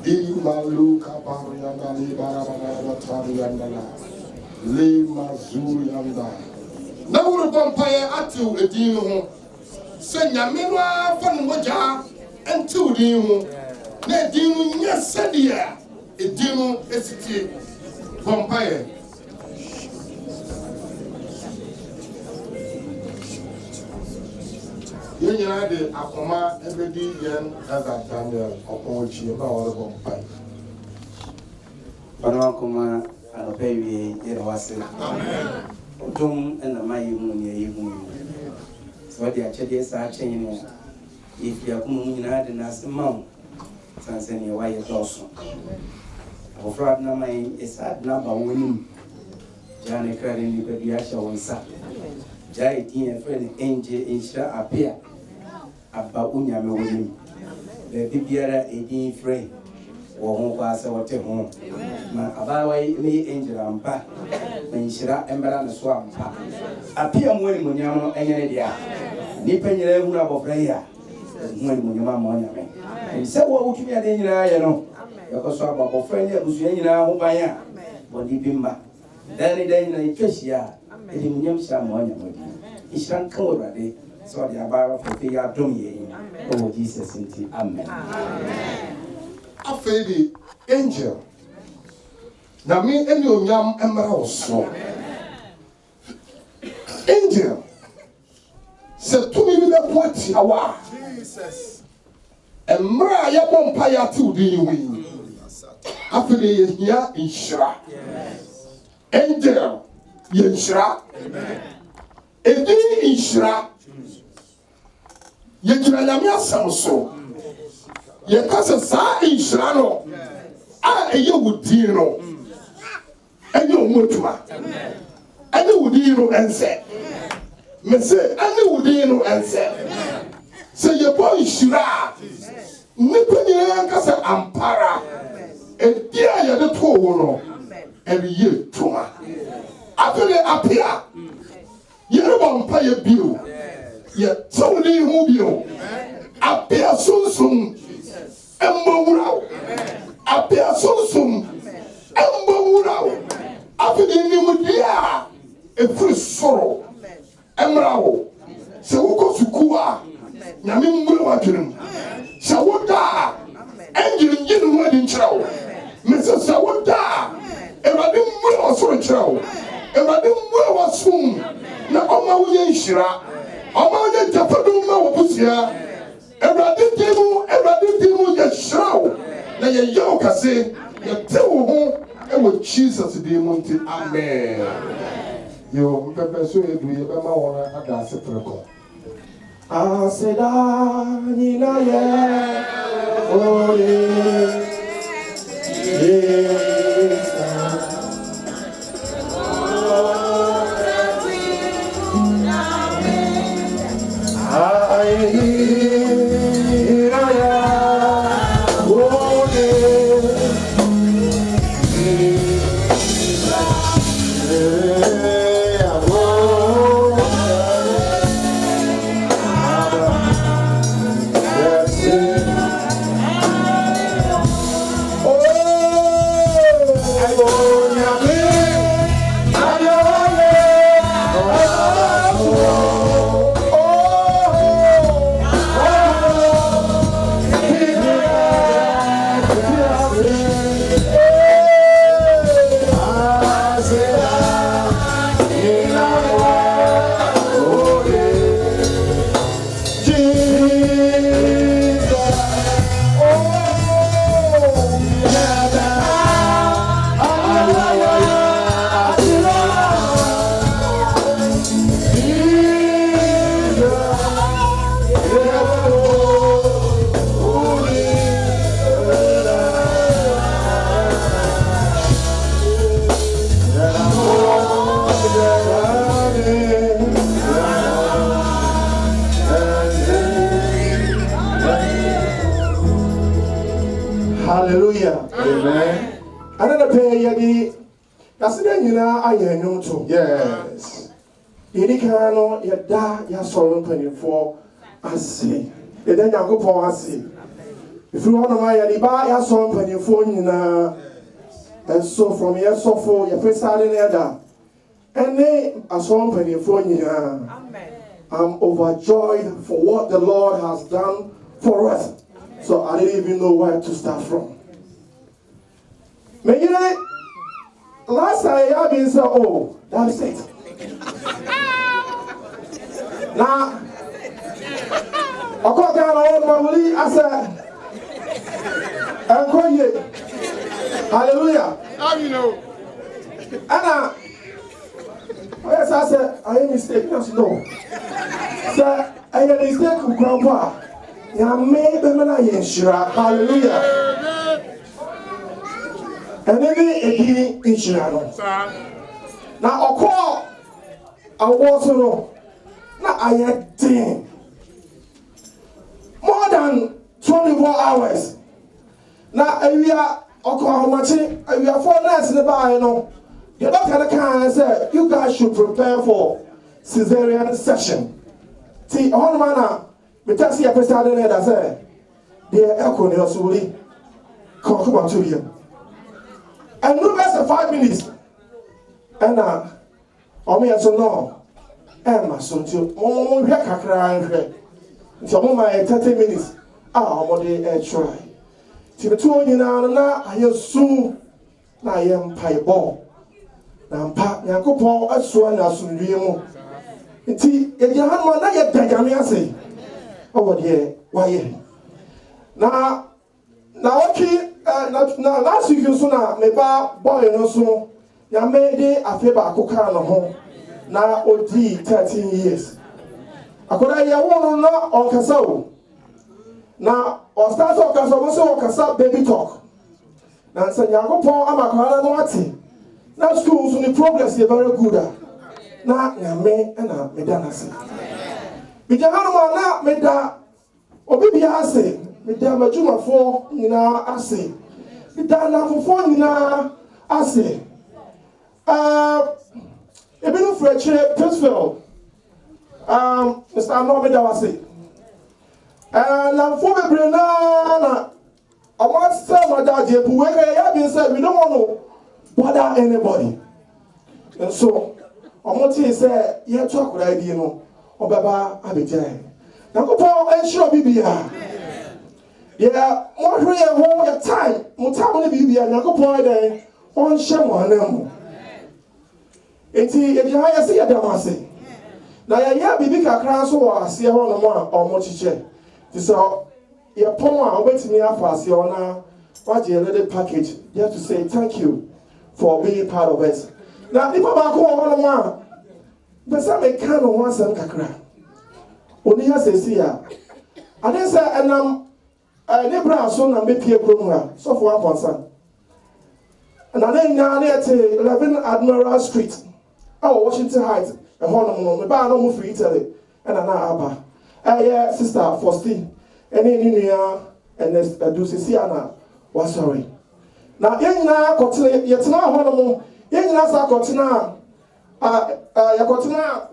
Imaluka baruyandali babarabataruyandala Limazuyanda na wuro bɔmpaeɛ atew edin no ho sɛ nyame no afa ne mogya ɛntew din ho na edin no nyɛ sɛdeɛ edino esiti bompaye yenyina de akoma ebedi yen as Daniel okonchi na ore bompaye Bana akoma alopewi yere wase amen dum ena mai mu ne yimu so de achede sa achen ne ifi akoma mu nyina de na asemaw sansene wa ye doso Ofrad na mai isa na ba woni jane kare ni be dia sha wonsa jai tin friend Angel Nhyira Apia aba unyame woni be bibiara edin friend wo ho kwa se wote ho ma aba wai ni Angel ampa na Nhyira embara na so ampa Apia mo ni munyam enyere dia ni penyere hu na bofra ya mo ni munyam ma onyame se wo utumi ade nyira ye no yakoso ababo friend ya busu nyina ho ban a bodi bimba dani na itwehia edi munyam sha mo nya modi ishan kan wurade so dia ba fa ya dom ye o Jesus nti amen afedi Angel na me eni onyam emra oso Angel se tumi bi be poti awa Jesus emra ya bompa ya ti udi wi afede yehia Nhyira Angel Nhyira Edi inhyira. Yegyina nyame asɛm so. Yɛka sɛ saa inhyira no a ɛyɛ wo din no ɛnyɛ ɔmo adwuma. Ɛne wo din no ɛnsɛ. Mese ɛne wo din no ɛnsɛ. Sɛ yɛbɔ nhyira a nnipa nyinaa nka sɛ ampara ɛdi a yɛde too wo no ɛreyɛ tuma. Afei apea yɛrebɔ mpa yɛ bio yɛtew ne ho bio apea sunsum ɛmmɔwuraw apea sunsum ɛmmɔwuraw afei nimdeɛ a ɛfiri soro ɛmmra wo sɛ wokɔ sukuu a nyame mmura w'adwene mu sɛ woda a ɛngye ne ho adi nkyerɛ wo mesɛ sɛ woda a Awurade mmura w'asoro nkyerɛ wo Awurade mmura w'asom na ɔma woyɛ nhyira ɔma woyɛ gyafadom ma wɔ busua Awurade din mu yɛhyira wo na yɛyɛ wo kɛse yɛte wo ho ɛwɔ Jesus din mu nti amen. Yo mpɛpɛ so edu yɛbɛma wɔn ada ase prɛko. Aseda nyina yɛ oye Hallelujah. Amen. Another pay yadi. That's the nyina ayɛ nnwom to. Yes. Yɛdi kan no yɛda yɛasɔre mpanimfoɔ ase. Yɛda Nyankopɔn ase. Ɛfiri hɔ nom a yɛde ba yɛasɔre mpanimfoɔ nyinaa. Ɛso from yɛsɔfo yɛfesade no yɛda. Ɛne asɔre mpanimfoɔ nyinaa. I'm overjoyed for what the Lord has done for us. So I didn't even know where to start from. But you know, last time I been said, oh, that's it. Now, I got down on my belief, I said, I'm going here. Hallelujah. How you know? And yes, I said, I am mistaken. I said, no. Sir, I am mistaken, Grandpa. Hallelujah. And then it is now, of course, I was no. Now I had 10 more than 24 hours. Now we are how much we are 4 nights in the bar, you know. The doctor can say you guys should prepare for cesarean section. See, all manner. But that's the episode that said, "Dear Elko Neosuli, come on to you." And no less than 5 minutes. And me as no, and my son too. Oh, we have crying. So, my 30 minutes. I'm going to try. To the 2 years now, I am soon. I am pie ball. Now, Pat, Yakopo, as soon as you it's if you have one, I get say. Oh dear, why? Now, okay. Now last week you saw me boy no so. Ya made a favor cook no home. na odi 13 years. Akoda ye won na onkasa o. Na o start onkasa mo se onkasa baby talk. Na nsa Yakobon amakwala no ate. Na school so the progress is very good. Na nyame na meda na se. Bijahano na meda obi bia ase, meda majumafo nyina ase. Meda na fofo nyina ase. Ebinu Fletcher Pittsfield. Mr. Anomeda wase. Na fo bebre na I want to tell my dad, we don't want to bother anybody. And so, I'm going to say, yeah, talk with idea, no, or Baba Abijay. Now go for and show Bibia. Yeah, more than a whole time, Mutamani Bibia, now go for it, on Shaman. It's a higher see a damasi. Now, yeah, Bibi Kakran, so I see a one or more teacher. This your poem wait me up as your honor. What your little package? You have to say thank you for being part of us. Now, if I'm going on, but some may kind of want some kakra. Only has a seer. And then say, and a neighbor son and maybe a program, so for 1 person. And then now near to 11 Admiral Street, oh, Washington Heights, a horn, my bar no free Italy, and an abba. Yeah, sister, Faustine. And then and do Sisiana was sorry. Now, Yana continue yet now, Honomo, Yana continue, Yakotina,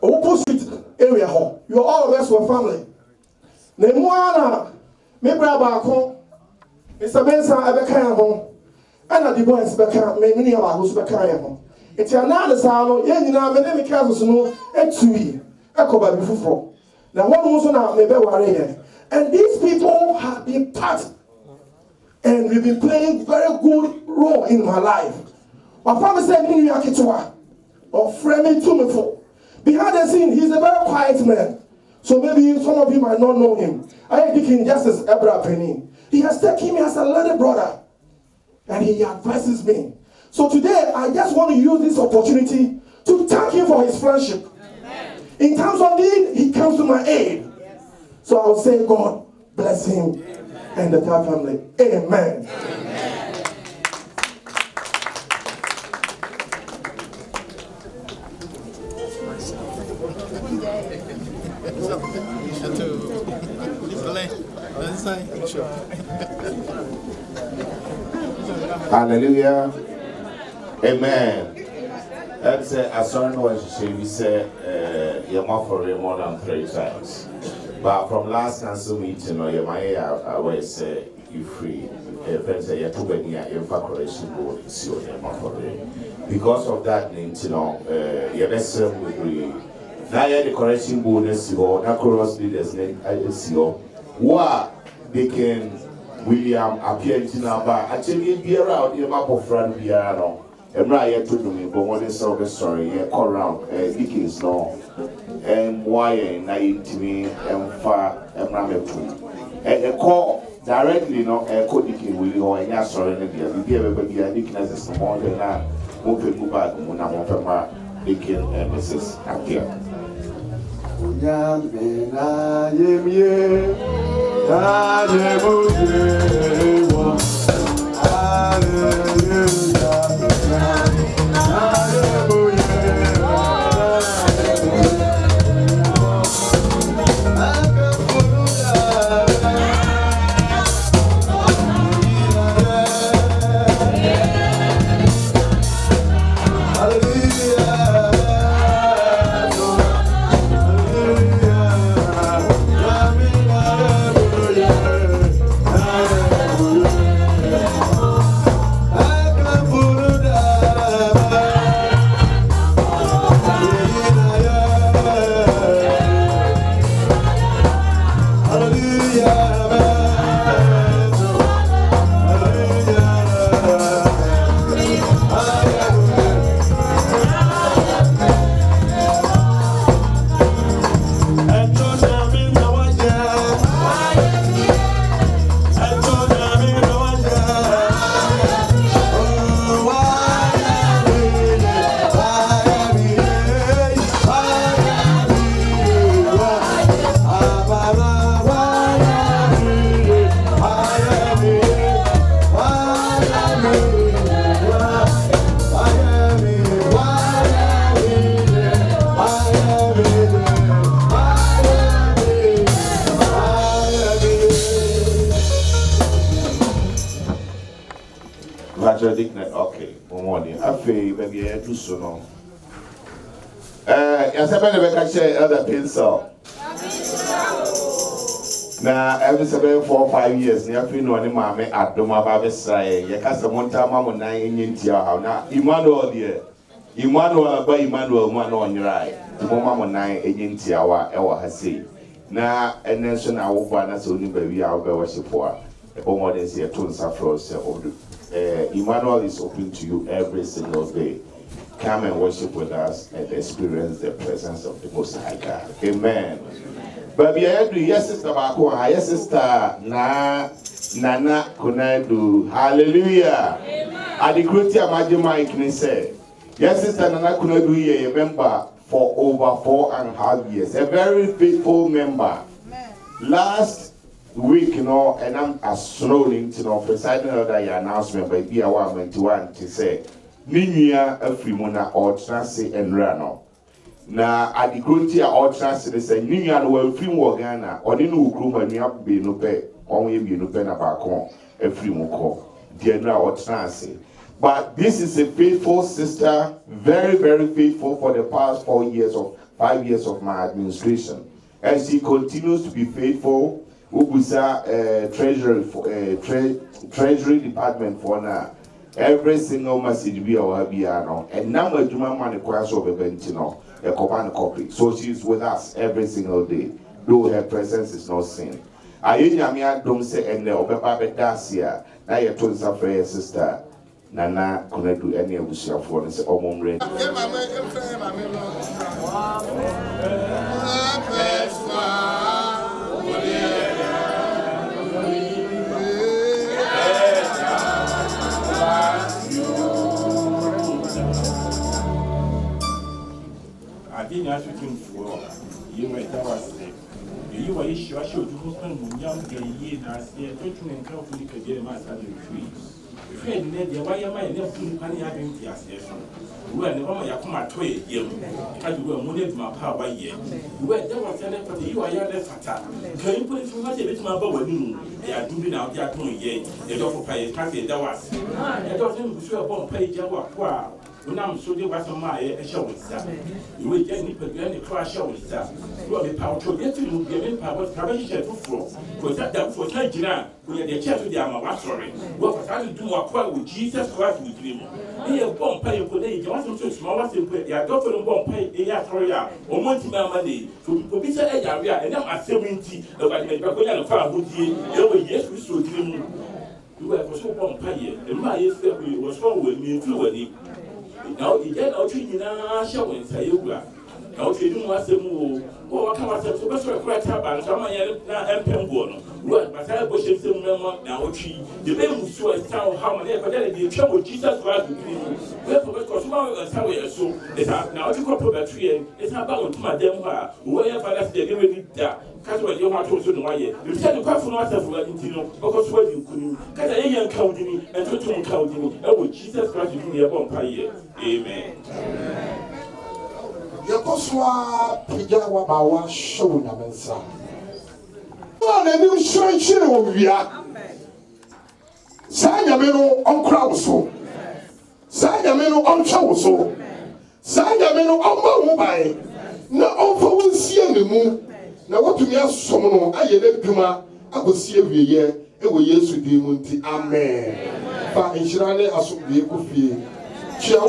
opposite area home. You all of us were family. Nemuana, maybe about home, Mr. Benson, Abeka home, and the boys Beka, many of our who's Beka home. It's another sound, Yana, many cousins know, and 2 years, echo by before. Now, one was on maybe worry. And these people have been part, and we've been playing very good role in my life. My father said, "Mini Yakitwa, or framing to me for." Behind the scene, he's a very quiet man. So maybe some of you might not know him. I am thinking Justice Ebra Penny. He has taken me as a little brother, and he advises me. So today, I just want to use this opportunity to thank him for his friendship. In times of need, he comes to my aid. So I'll say, God bless him and the entire family. Amen. Hallelujah. Amen. That's I saw no one we say you're for more than 3 times. But from last council meeting, you might always say you free. Friends say you're too many correction board because of that, you know, you're necessarily agree. Now the correction board is your cross leaders is your what they can William appear in number. Actually, be around your map of friend piano. I'm not yet to me, but one is so sorry, call around Dickens no. And why ain't to me and far and Rametu. And a call directly no a codicking will go and yes, sorry, and you give everybody a dickness as the more than that. Move back when I'm on my Dickin and Mrs. Appear. Hallelujah. Okay, one morning. I feel maybe I do so now. Yes, I better make a share other pencil. Now, every 4 or 5 years, near free no mammy at Doma Babesai, Yakasa Monta Mamma 9 in Tia. Now, Emmanuel, dear. Emmanuel by Emmanuel, man on your eye. The Mamma 9 in Tia, our has say. Now, a nation I will find us only baby our worship for. Or more than say a tone saffron. Emmanuel is open to you every single day. Come and worship with us and experience the presence of the Most High God. Amen. Baby, I do yes, sister Bako. Yes, sister Nana Kunadu. Hallelujah. At the Christian Majima can say, yes, sister Nana Kunadu, a member for over 4.5 years. A very faithful member. Last week, and I'm scrolling, presiding over the announcement by BR121 to say, Ninia a Frimona or Transi and Rano. Now, at the Gruntia or Transi, they say, Ninia will film Wagana, or Ninu Kruma, Niap be no pay, only be no pen about a Frimoko, Diana or Transi. But this is a faithful sister, very, very faithful for the past 5 years of my administration. And she continues to be faithful. Ubusa Treasury Department for now. Every single message we are no, and number Juma money class of Bentino, a command copy. So she's with us every single day, though her presence is not seen. I don't say and the Obeba Dacia, now you told her sister Nana couldn't do any of the shop for us or Mumbre. I didn't ask you for you were that was you were issue. I showed you who young year last year, don't you carefully get a master free. If you had made the why am I never putting money having the association? When the woman come at 2 years, I do a money to my power year. Where there was an effort, you are your fatal. Can you put it from much a bit more about you? They are doing out their 2 years. They don't pay a country that was. I don't think we should have paid Jawar. When I'm so dear, what's on my show with that? You will get me put any crash show with that. You are the power to get to you, giving power to cover your for. For that, for Nigeria, we are the church with the Ama, sorry. What was I to do a quarrel with Jesus Christ with him? He had bomb pay for the Johnson to small simple, they are got for the bomb pay a area or money money. So people be said area and now at 70 about the Bacoyan farm would ye, yes, we saw him. You were for so bomb pay, and my was wrong with me fluently. Now, you get out in a show in Sayuga. Now, you must move. Oh, come out of the best of and some and Penguin. What, but I wish him now, the men who saw us tell how many ever the trouble Jesus Christ with you. Wherefore, because tomorrow is how we are so. It's now to couple battery, it's about my damn wherever that's the given that. Because when you want to know why you tell the question myself, because what you couldn't, because I ain't counting and to counting, and with Jesus Christ, you need a vampire. Amen. Yakoswa Pijawa Bawa Shona Mensa. On a new shrine of Via Sayameno on Krauso Sayameno on Chauso Sayameno on Mumbai. No over will see any moon. Now, what to me as someone I let Puma, I will see every year, and we yes with the Munti. Amen. But in Shirane, I should be a good fee. Shall